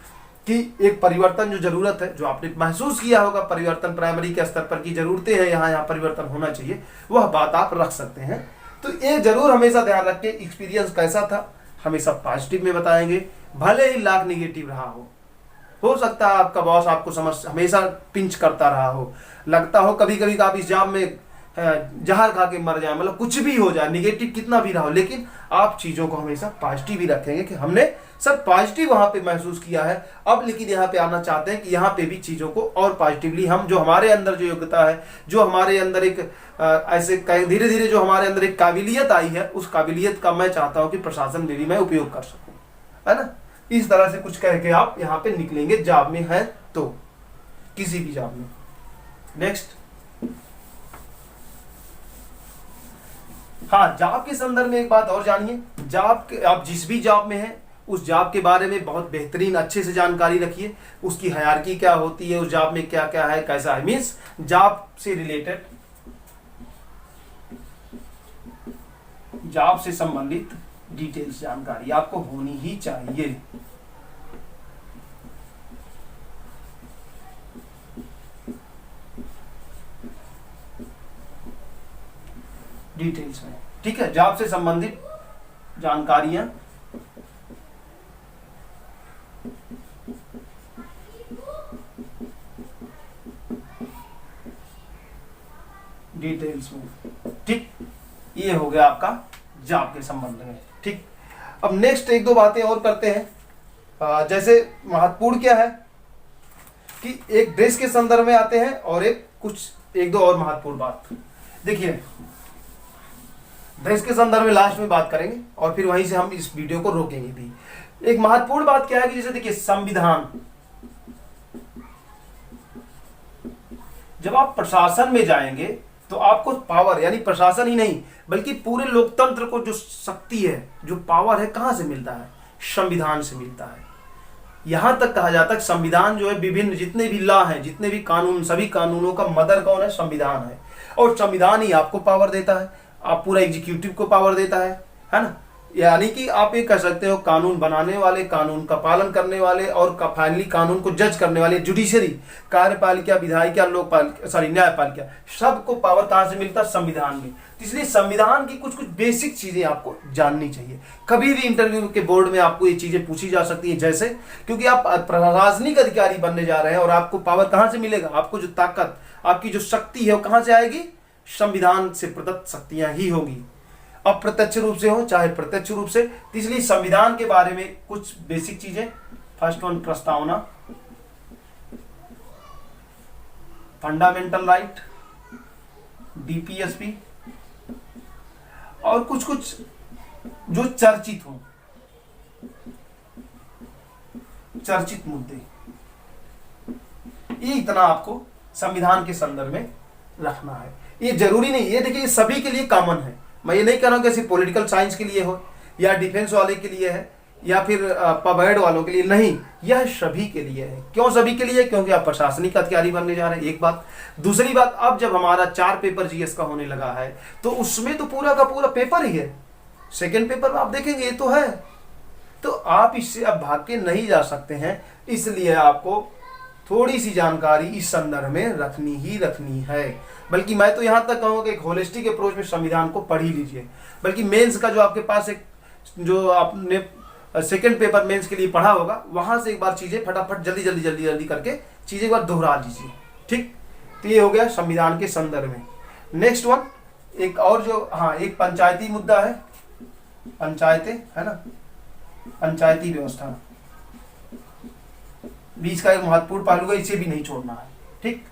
कि एक परिवर्तन जो जरूरत है, जो आपने महसूस किया होगा परिवर्तन प्राइमरी के स्तर पर की जरूरतें हैं, यहाँ परिवर्तन होना चाहिए, वह बात आप रख सकते हैं। तो ये जरूर हमेशा ध्यान रखें एक्सपीरियंस कैसा था, हमेशा पॉजिटिव में बताएंगे, भले ही लाख निगेटिव रहा हो सकता है आपका बॉस आपको हमेशा पिंच करता रहा हो, लगता हो कभी कभी आप इस जॉब में जहर खा के मर जाए, मतलब कुछ भी हो जाए, निगेटिव कितना भी रहा हो, लेकिन आप चीजों को हमेशा पॉजिटिव ही रखेंगे कि हमने सर पॉजिटिव वहां पे महसूस किया है, अब लेकिन यहाँ पे आना चाहते हैं कि यहाँ पे भी चीजों को और पॉजिटिवली हम जो हमारे अंदर जो योग्यता है, जो हमारे अंदर एक ऐसे धीरे धीरे जो हमारे अंदर एक काबिलियत आई है, उस काबिलियत का मैं चाहता हूँ कि प्रशासन में भी मैं उपयोग कर सकूँ, है ना। इस तरह से कुछ कह के आप यहाँ पे निकलेंगे जॉब में है तो, किसी भी जॉब में। नेक्स्ट, हाँ, जॉब के संदर्भ में एक बात और जानिए, आप जिस भी जॉब में हैं उस जॉब के बारे में बहुत बेहतरीन अच्छे से जानकारी रखिए, उसकी हायरार्की क्या होती है, उस जॉब में क्या क्या है, कैसा है, मीन्स जॉब से रिलेटेड जॉब से संबंधित डिटेल्स जानकारी आपको होनी ही चाहिए। डिटेल्स में, ठीक है, जॉब से संबंधित जानकारियां डिटेल्स में, ठीक। ये हो गया आपका जॉब के संबंध में, ठीक। अब नेक्स्ट एक दो बातें और करते हैं। जैसे महत्वपूर्ण क्या है कि एक ड्रेस के संदर्भ में आते हैं और एक दो और महत्वपूर्ण बात। देखिए, ड्रेस के संदर्भ में लास्ट में बात करेंगे और फिर वहीं से हम इस वीडियो को रोकेंगे भी। एक महत्वपूर्ण बात क्या है कि जैसे देखिए संविधान, जब आप प्रशासन में जाएंगे तो आपको पावर, यानी प्रशासन ही नहीं बल्कि पूरे लोकतंत्र को जो शक्ति है, जो पावर है, कहां से मिलता है? संविधान से मिलता है। यहां तक कहा जाता है संविधान जो है, विभिन्न जितने भी लॉ हैं, जितने भी कानून, सभी कानूनों का मदर कौन है? संविधान है। और संविधान ही आपको पावर देता है, आप पूरा एग्जीक्यूटिव को पावर देता है ना। यानी कि आप ये कह सकते हो कानून बनाने वाले, कानून का पालन करने वाले और फाइनली कानून को जज करने वाले, जुडिशरी, कार्यपालिका, विधायिका, लोकपालिका, सॉरी न्यायपालिका, सबको पावर कहां से मिलता है? संविधान में। इसलिए संविधान की कुछ कुछ बेसिक चीजें आपको जाननी चाहिए। कभी भी इंटरव्यू के बोर्ड में आपको ये चीजें पूछी जा सकती है, जैसे क्योंकि आप प्रशासनिक अधिकारी बनने जा रहे हैं और आपको पावर कहां से मिलेगा? आपको जो ताकत, आपकी जो शक्ति है वो कहां से आएगी? संविधान से प्रदत्त शक्तियां ही होगी, अप्रत्यक्ष रूप से हो चाहे प्रत्यक्ष रूप से। इसलिए संविधान के बारे में कुछ बेसिक चीजें। फर्स्ट वन, प्रस्तावना, फंडामेंटल राइट, डीपीएसपी, और कुछ कुछ जो चर्चित हो, चर्चित मुद्दे, ये इतना आपको संविधान के संदर्भ में रखना है। ये जरूरी नहीं, ये देखिए सभी के लिए कॉमन है। मैं ये नहीं कह रहा हूं कि सिर्फ पॉलिटिकल साइंस के लिए हो या डिफेंस वाले के लिए है या फिर पबैड वालों के लिए, नहीं, यह सभी के लिए है। क्यों सभी के लिए? क्योंकि आप प्रशासनिक अधिकारी बनने जा रहे हैं, एक बात। दूसरी बात, अब जब हमारा 4 पेपर जीएस का होने लगा है तो उसमें तो पूरा का पूरा पेपर ही है। सेकेंड पेपर में आप देखेंगे ये तो है, तो आप इससे अब भाग के नहीं जा सकते हैं। इसलिए आपको थोड़ी सी जानकारी इस संदर्भ में रखनी ही रखनी है। बल्कि मैं तो यहां तक कहूंगा कि एक होलिस्टिक अप्रोच में संविधान को पढ़ ही लीजिए। बल्कि मेंस का जो आपके पास एक, जो आपने सेकंड पेपर मेंस के लिए पढ़ा होगा, वहां से एक बार चीजें फटाफट जल्दी करके चीजें एक बार दोहरा लीजिए, ठीक। तो ये हो गया संविधान के संदर्भ में। नेक्स्ट वन, एक और जो, हाँ, एक पंचायती मुद्दा है, पंचायतें, है ना, पंचायती व्यवस्था बीच का एक महत्वपूर्ण पहलू है, इसे भी नहीं छोड़ना है, ठीक।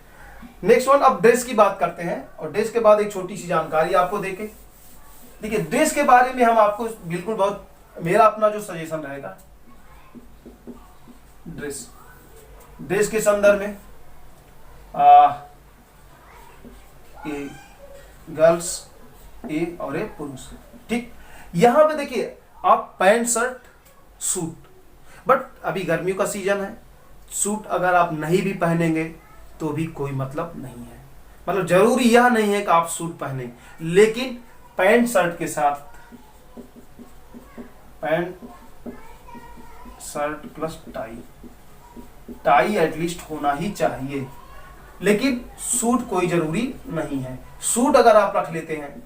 नेक्स्ट वन, अब ड्रेस की बात करते हैं और ड्रेस के बाद एक छोटी सी जानकारी आपको देके, देखिए ड्रेस के बारे में हम आपको बिल्कुल, बहुत मेरा अपना जो सजेशन रहेगा, ड्रेस के संदर्भ में ए गर्ल्स, ए और ए पुरुष, ठीक। यहां पे देखिए आप पैंट शर्ट सूट, बट अभी गर्मियों का सीजन है, सूट अगर आप नहीं भी पहनेंगे तो भी कोई मतलब नहीं है। मतलब जरूरी यह नहीं है कि आप सूट पहने, लेकिन पैंट शर्ट के साथ, pant shirt plus tie at least होना ही चाहिए। लेकिन सूट कोई जरूरी नहीं है। सूट अगर आप रख लेते हैं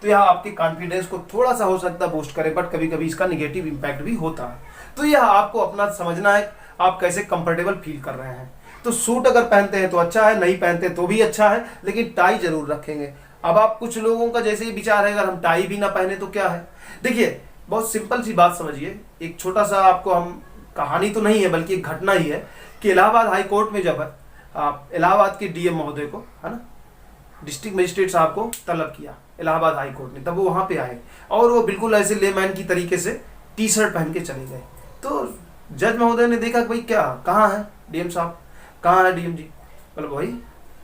तो यह आपके कॉन्फिडेंस को थोड़ा सा हो सकता है बूस्ट करे, बट कभी कभी इसका नेगेटिव इंपैक्ट भी होता है। तो यह आपको अपना समझना है, आप कैसे कंफर्टेबल फील कर रहे हैं। तो सूट अगर पहनते हैं तो अच्छा है, नहीं पहनते तो भी अच्छा है, लेकिन टाई जरूर रखेंगे। अब आप, कुछ लोगों का जैसे ही विचार है अगर हम टाई भी ना पहने तो क्या है। देखिए बहुत सिंपल सी बात समझिए, एक छोटा सा आपको, हम कहानी तो नहीं है बल्कि एक घटना ही है कि इलाहाबाद हाई कोर्ट में जब इलाहाबाद के डीएम महोदय को, है ना, डिस्ट्रिक्ट मजिस्ट्रेट साहब को तलब किया इलाहाबाद हाई कोर्ट ने, तब वो वहां पे आए और वो बिल्कुल ऐसे लेमैन की तरीके से टी शर्ट पहन के चले गए। तो जज महोदय ने देखा कि भाई क्या, कहाँ है डीएम साहब, कहाँ है डीएम जी, बोला भाई,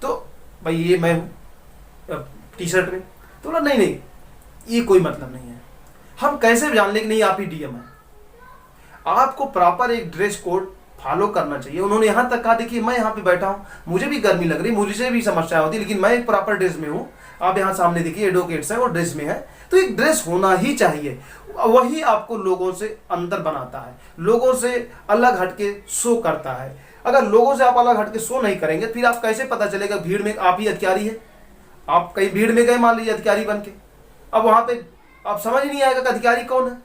तो भाई ये मैं हूँ टी शर्ट में। तो बोला नहीं ये कोई मतलब नहीं है। हम कैसे जान लें कि नहीं आप ही डीएम है? आपको प्रॉपर एक ड्रेस कोड फॉलो करना चाहिए। उन्होंने यहाँ तक कहा, देखिए मैं यहाँ पे बैठा हूँ, मुझे भी गर्मी लग रही, मुझे भी समस्या होती, लेकिन मैं एक प्रॉपर ड्रेस में हूँ। आप यहाँ सामने देखिए एडवोकेट्स हैं, वो ड्रेस में है, तो एक ड्रेस होना ही चाहिए, वही आपको लोगों से अंतर बनाता है, लोगों से अलग हटके शो करता है। अगर लोगों से आप अलग हटके शो नहीं करेंगे फिर आप कैसे पता चलेगा भीड़ में आप ही अधिकारी है। आप कहीं भीड़ में गए मान लीजिए अधिकारी बन के, अब वहां पे आप समझ नहीं आएगा कि अधिकारी कौन है,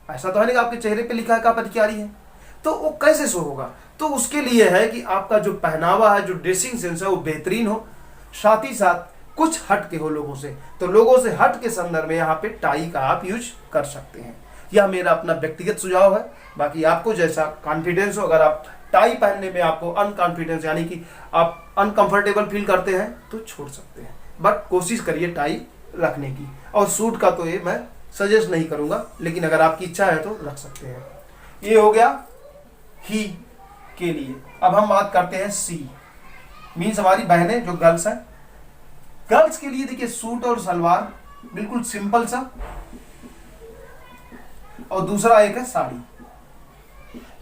ऐसा तो है नहीं कि आपके चेहरे पे लिखा है कि आप अधिकारी हैं, तो वो कैसे शो होगा। तो उसके लिए है कि आपका जो पहनावा है, जो ड्रेसिंग सेंस है वो बेहतरीन हो, साथ ही साथ कुछ हट के हो लोगों से। तो लोगों से हट के संदर्भ में यहाँ पे टाई का आप यूज कर सकते हैं। यह मेरा अपना व्यक्तिगत सुझाव है, बाकी आपको जैसा कॉन्फिडेंस हो। अगर आप टाई पहनने में आपको अनकॉन्फिडेंस यानी कि आप अनकंफर्टेबल फील करते हैं तो छोड़ सकते हैं, बट कोशिश करिए टाई रखने की। और सूट का तो ये मैं सजेस्ट नहीं करूंगा, लेकिन अगर आपकी इच्छा है तो रख सकते हैं। ये हो गया ही के लिए। अब हम बात करते हैं सी, मीन्स हमारी बहनें जो गर्ल्स हैं। गर्ल्स के लिए देखिए सूट और सलवार बिल्कुल सिंपल सा, और दूसरा एक है साड़ी।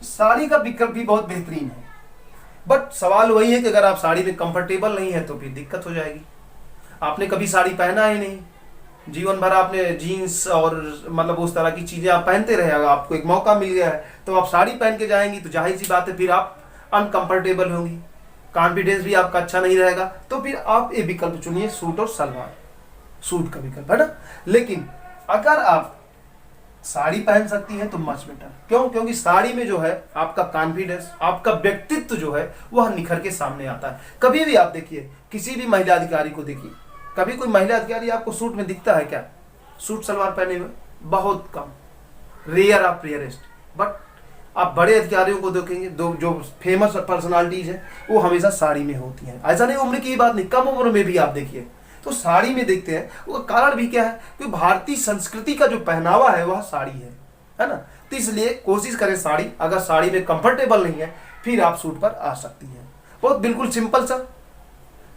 साड़ी का विकल्प भी बहुत बेहतरीन है, बट सवाल वही है कि अगर आप साड़ी में कंफर्टेबल नहीं है तो फिर दिक्कत हो जाएगी। आपने कभी साड़ी पहना ही नहीं, जीवन भर आपने जीन्स और मतलब उस तरह की चीजें आप पहनते रहे, अगर आपको एक मौका मिल गया है तो आप साड़ी पहन के जाएंगी तो जाहिर सी बात है फिर आप अनकंफर्टेबल होंगी, कॉन्फिडेंस भी आपका अच्छा नहीं रहेगा। तो फिर आप ये विकल्प चुनिए सूट और सलवार, सूट का विकल्प है ना। लेकिन अगर आप साड़ी पहन सकती है तो मच बेटर। क्यों? क्योंकि साड़ी में जो है आपका कॉन्फिडेंस, आपका व्यक्तित्व जो है वह निखर के सामने आता है। कभी भी आप देखिए किसी भी महिला अधिकारी को देखिए, कभी कोई महिला अधिकारी आपको सूट में दिखता है क्या? सूट सलवार पहने हुए बहुत कम, रेयर ऑफ रेयरेस्ट। बट आप बड़े अधिकारियों को देखेंगे, जो फेमस पर्सनालिटीज है वो हमेशा साड़ी में होती हैं। ऐसा नहीं उम्र की बात नहीं, कम उम्र में भी आप देखिए तो साड़ी में देखते हैं। वो कारण भी क्या है कि भारतीय संस्कृति का जो पहनावा है वह साड़ी है ना। तो इसलिए कोशिश करें साड़ी, अगर साड़ी में कंफर्टेबल नहीं है फिर आप सूट पर आ सकती हैं। बहुत बिल्कुल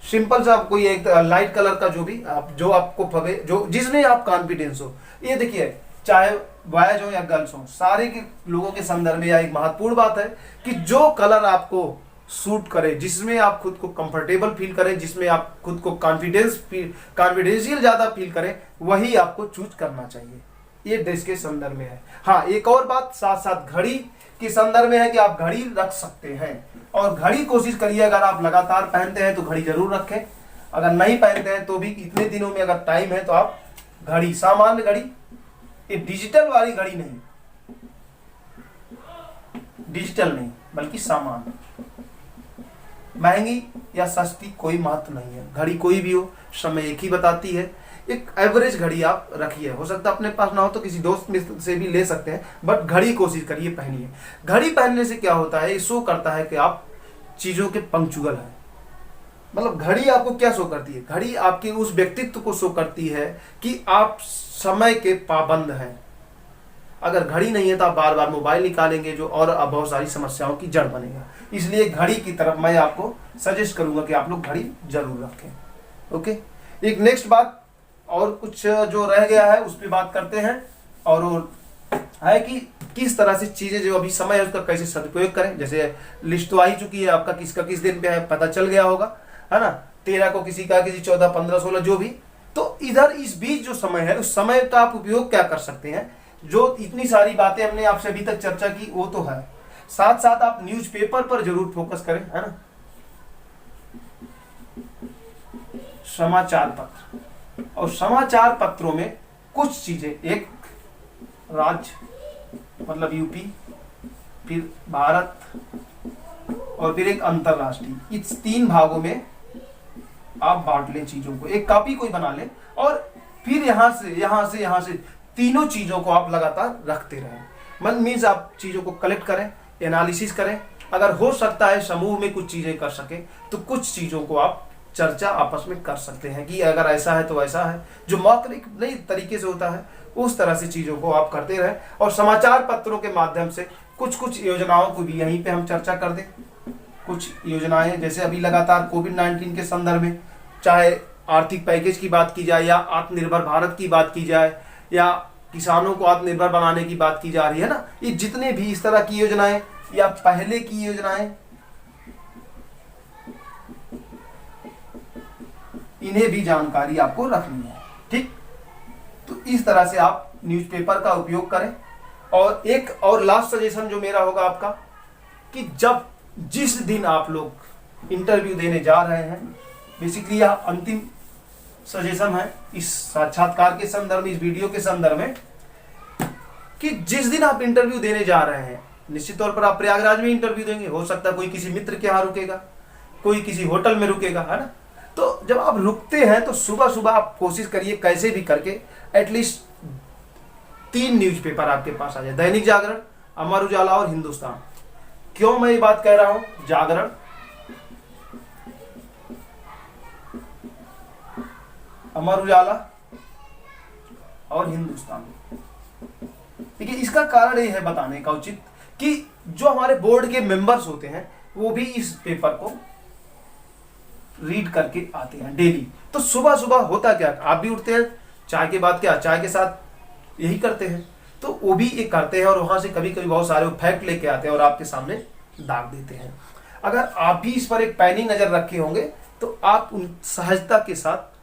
सिंपल सा कोई एक लाइट कलर का जो आपको फवे, जो जिसमें आप कॉन्फिडेंस हो। ये देखिए चाहे बॉयज हो या गर्ल्स हो, सारे के लोगों के संदर्भ में यह एक महत्वपूर्ण बात है कि जो कलर आपको सूट करे, जिसमें आप खुद को कंफर्टेबल फील करें, जिसमें आप खुद को कॉन्फिडेंशियल ज्यादा फील करें, वही आपको चूज करना चाहिए। ये ड्रेस के संदर्भ में है। हाँ, एक और बात साथ साथ घड़ी के संदर्भ में है कि आप घड़ी रख सकते हैं, और घड़ी कोशिश करिए अगर आप लगातार पहनते हैं तो घड़ी जरूर रखें, अगर नहीं पहनते हैं तो भी इतने दिनों में अगर टाइम है तो आप घड़ी, सामान्य घड़ी, ये डिजिटल वाली घड़ी नहीं, डिजिटल नहीं बल्कि सामान्य, महंगी या सस्ती कोई महत्व नहीं है। घड़ी कोई भी हो, समय एक ही बताती है। एक एवरेज घड़ी आप रखिए, हो सकता है अपने पास ना हो तो किसी दोस्त मित्र से भी ले सकते हैं, बट घड़ी कोशिश करिए पहनिए। घड़ी पहनने से क्या होता है, ये शो करता है कि आप चीजों के पंक्चुअल हैं। मतलब घड़ी आपको क्या शो करती है? घड़ी आपके उस व्यक्तित्व को शो करती है कि आप समय के पाबंद हैं। अगर घड़ी नहीं है तो आप बार बार मोबाइल निकालेंगे, जो और बहुत सारी समस्याओं की जड़ बनेगा। इसलिए घड़ी की तरफ मैं आपको सजेस्ट करूंगा कि आप लोग घड़ी जरूर रखें। ओके, एक नेक्स्ट बात और कुछ जो रह गया है उस पर बात करते हैं, और वो है कि किस तरह से चीजें जो अभी समय है उसका कैसे सदुपयोग करें। जैसे लिस्ट तो आ ही चुकी है आपका, किसका किस दिन पे है पता चल गया होगा, है ना। 13 को किसी का, किसी 14, 15, 16 जो भी। तो इधर इस बीच जो समय है उस समय का आप उपयोग क्या कर सकते हैं। जो इतनी सारी बातें हमने आपसे अभी तक चर्चा की वो तो है, साथ साथ आप न्यूज़पेपर पर जरूर फोकस करें, है ना। समाचार पत्र, और समाचार पत्रों में कुछ चीजें, एक राज्य मतलब यूपी, फिर भारत, और फिर एक अंतरराष्ट्रीय, इस 3 भागों में आप बांट लें चीजों को। एक कॉपी कोई बना लें और फिर यहां से तीनों चीजों को आप लगातार रखते रहें। मन मीन्स आप चीजों को कलेक्ट करें, एनालिसिस करें। अगर हो सकता है समूह में कुछ चीजें कर सके तो कुछ चीजों को आप चर्चा आपस में कर सकते हैं कि अगर ऐसा है तो ऐसा है। जो मौखिक नई तरीके से होता है उस तरह से चीजों को आप करते रहें, और समाचार पत्रों के माध्यम से कुछ योजनाओं को भी यहीं पे हम चर्चा कर दें। कुछ योजनाएं जैसे अभी लगातार कोविड-19 के संदर्भ में, चाहे आर्थिक पैकेज की बात की जाए, या आत्मनिर्भर भारत की बात की जाए, या किसानों को आत्मनिर्भर बनाने की बात की जा रही है ना, ये जितने भी इस तरह की योजनाएं या पहले की योजनाएं, इन्हें भी जानकारी आपको रखनी है। ठीक, तो इस तरह से आप न्यूज़पेपर का उपयोग करें। और एक और लास्ट सजेशन जो मेरा होगा आपका, कि जिस दिन आप लोग इंटरव्यू देने जा रहे हैं, बेसिकली यह अंतिम सजेशन है इस साक्षात्कार के संदर्भ में, इस वीडियो के संदर्भ में, कि जिस दिन आप इंटरव्यू देने जा रहे हैं, निश्चित तौर पर आप प्रयागराज में इंटरव्यू देंगे, हो सकता है कोई किसी मित्र के यहाँ रुकेगा, कोई किसी होटल में रुकेगा, है ना। तो जब आप रुकते हैं तो सुबह सुबह आप कोशिश करिए कैसे भी करके एटलीस्ट 3 न्यूज़पेपर आपके पास आ जाए, दैनिक जागरण, अमर उजाला और हिंदुस्तान। क्यों मैं ये बात कह रहा हूं? जागरण, अमर उजाला और हिंदुस्तान। देखिए, इसका कारण ये है बताने का उचित कि जो हमारे बोर्ड के मेंबर्स होते हैं वो भी इस पेपर को रीड करके आते हैं डेली। तो सुबह सुबह होता क्या, आप भी उठते हैं, चाय के बाद क्या, चाय के साथ यही करते हैं, तो वो भी एक करते हैं और वहां से कभी कभी बहुत सारे फैक्ट लेके आते हैं और आपके सामने दाग देते हैं। अगर आप भी इस पर एक पैनी नजर रखे होंगे तो आप उन सहजता के साथ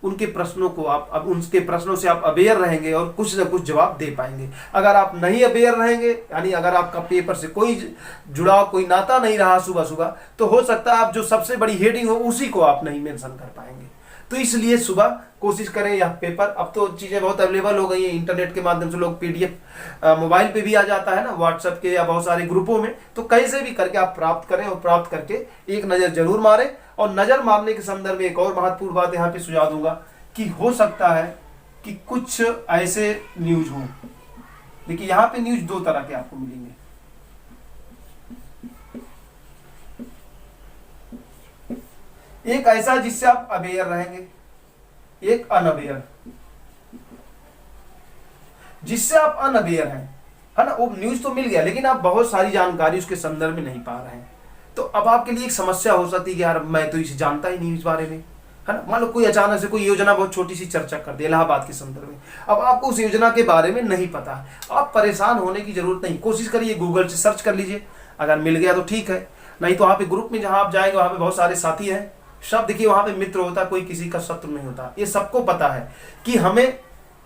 उनके प्रश्नों को अब उनके प्रश्नों से आप अवेयर रहेंगे और कुछ न कुछ जवाब दे पाएंगे। अगर आप नहीं अवेयर रहेंगे, यानी अगर आपका पेपर से कोई जुड़ाव, कोई नाता नहीं रहा सुबह सुबह, तो हो सकता है आप जो सबसे बड़ी हेडिंग हो उसी को आप नहीं मेंशन कर पाएंगे। तो इसलिए सुबह कोशिश करें यह पेपर, अब तो चीज़ें बहुत अवेलेबल हो गई हैं, इंटरनेट के माध्यम से लोग PDF मोबाइल पे भी आ जाता है ना, व्हाट्सएप के या बहुत सारे ग्रुपों में, तो कैसे भी करके आप प्राप्त करें और प्राप्त करके एक नज़र जरूर मारें। और नज़र मारने के संदर्भ में एक और महत्वपूर्ण बात यहाँ पे सुझाव दूंगा कि हो सकता है कि कुछ ऐसे न्यूज हों। देखिए, यहाँ पे न्यूज 2 तरह के आपको मिलेंगे। एक ऐसा जिससे आप अवेयर रहेंगे, एक अनअवेयर। जिससे आप अनअवेयर हैं, है ना, वो न्यूज तो मिल गया लेकिन आप बहुत सारी जानकारी उसके संदर्भ में नहीं पा रहे हैं। तो अब आपके लिए एक समस्या हो सकती है कि यार मैं तो इसे जानता ही नहीं इस बारे में, है ना। मान लो कोई अचानक से कोई योजना बहुत छोटी सी चर्चा कर दे इलाहाबाद के संदर्भ में, अब आपको उस योजना के बारे में नहीं पता है, आप परेशान होने की जरूरत नहीं। कोशिश करिए गूगल से सर्च कर लीजिए, अगर मिल गया तो ठीक है, नहीं तो वहाँ पे ग्रुप में जहाँ आप जाएंगे वहाँ पे बहुत सारे साथी हैं, सब देखिए वहाँ पे मित्र होता है, कोई किसी का शत्रु नहीं होता। ये सबको पता है कि हमें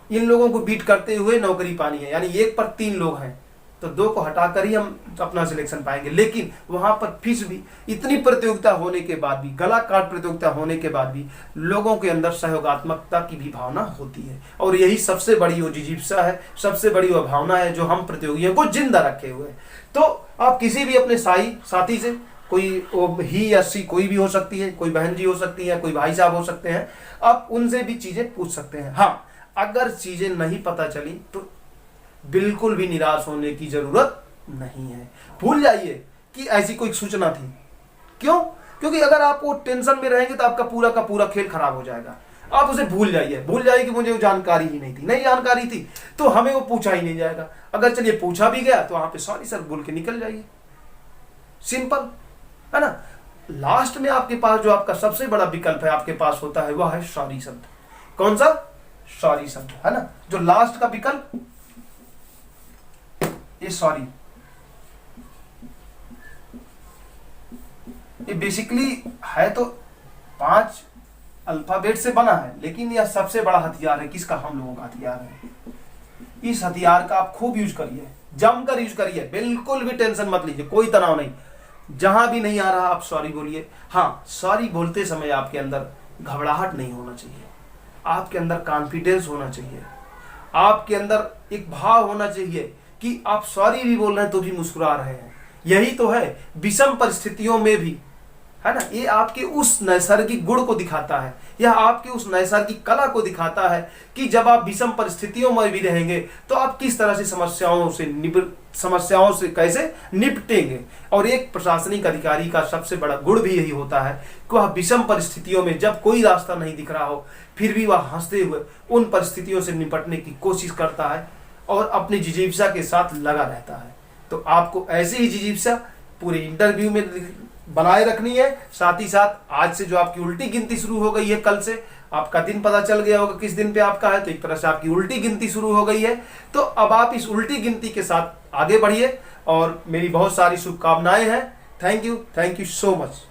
इन लोगों को बीट करते हुए नौकरी पानी है, यानी 1 पर 3 लोग हैं तो 2 को हटाकर ही हम अपना सिलेक्शन पाएंगे। लेकिन वहां पर फिर भी इतनी प्रतियोगिता होने के बाद भी, गला काट प्रतियोगिता होने के बाद भी लोगों के अंदर सहयोगात्मकता की भी भावना होती है, और यही सबसे बड़ी वो जिजीप्सा है, सबसे बड़ी वो भावना है जो हम प्रतियोगियों को जिंदा रखे हुए। तो आप किसी भी अपने साथी से, कोई ही या सी कोई भी हो सकती है, कोई बहन जी हो सकती है, कोई भाई साहब हो सकते हैं, आप उनसे भी चीजें पूछ सकते हैं। हाँ, अगर चीजें नहीं पता चली तो बिल्कुल भी निराश होने की जरूरत नहीं है। भूल जाइए कि ऐसी कोई सूचना थी। क्यों? क्योंकि अगर आप वो टेंशन में रहेंगे तो आपका पूरा का पूरा खेल खराब हो जाएगा। आप उसे भूल जाइए कि मुझे वो जानकारी ही नहीं थी, नहीं जानकारी थी तो हमें वो पूछा ही नहीं जाएगा। अगर चलिए पूछा भी गया तो वहां पे सॉरी सर बोल के निकल जाइए, सिंपल, है ना। लास्ट में आपके पास जो आपका सबसे बड़ा विकल्प है आपके पास होता है वह है सॉरी शब्द। कौन सा? सॉरी शब्द, है ना, जो लास्ट का विकल्प, ये सॉरी, ये बेसिकली है तो 5 अल्फाबेट से बना है, लेकिन यह सबसे बड़ा हथियार है। किसका? हम लोगों का हथियार है। इस हथियार का आप खूब यूज करिए, जमकर यूज करिए, बिल्कुल भी टेंशन मत लीजिए, कोई तनाव नहीं। जहां भी नहीं आ रहा आप सॉरी बोलिए। हाँ, सॉरी बोलते समय आपके अंदर घबराहट नहीं होना चाहिए, आपके अंदर कॉन्फिडेंस होना चाहिए, आपके अंदर एक भाव होना चाहिए कि आप सॉरी भी बोल रहे हैं तो भी मुस्कुरा रहे हैं। यही तो है विषम परिस्थितियों में भी, है ना, ये आपके उस नैसर्गिक गुण को दिखाता है, यह आपके उस नैसर्गिक कला को दिखाता है कि जब आप विषम परिस्थितियों में भी रहेंगे तो आप किस तरह से समस्याओं से कैसे निपटेंगे। और एक प्रशासनिक अधिकारी का सबसे बड़ा गुण भी यही होता है कि वह विषम परिस्थितियों में जब कोई रास्ता नहीं दिख रहा हो फिर भी वह हंसते हुए उन परिस्थितियों से निपटने की कोशिश करता है और अपनी जिजीप्सा के साथ लगा रहता है। तो आपको ऐसी ही जिजीप्सा पूरे इंटरव्यू में बनाए रखनी है। साथ ही साथ आज से जो आपकी उल्टी गिनती शुरू हो गई है, कल से आपका दिन पता चल गया होगा किस दिन पे आपका है, तो एक तरह से आपकी उल्टी गिनती शुरू हो गई है। तो अब आप इस उल्टी गिनती के साथ आगे बढ़िए और मेरी बहुत सारी शुभकामनाएं हैं। Thank you so much.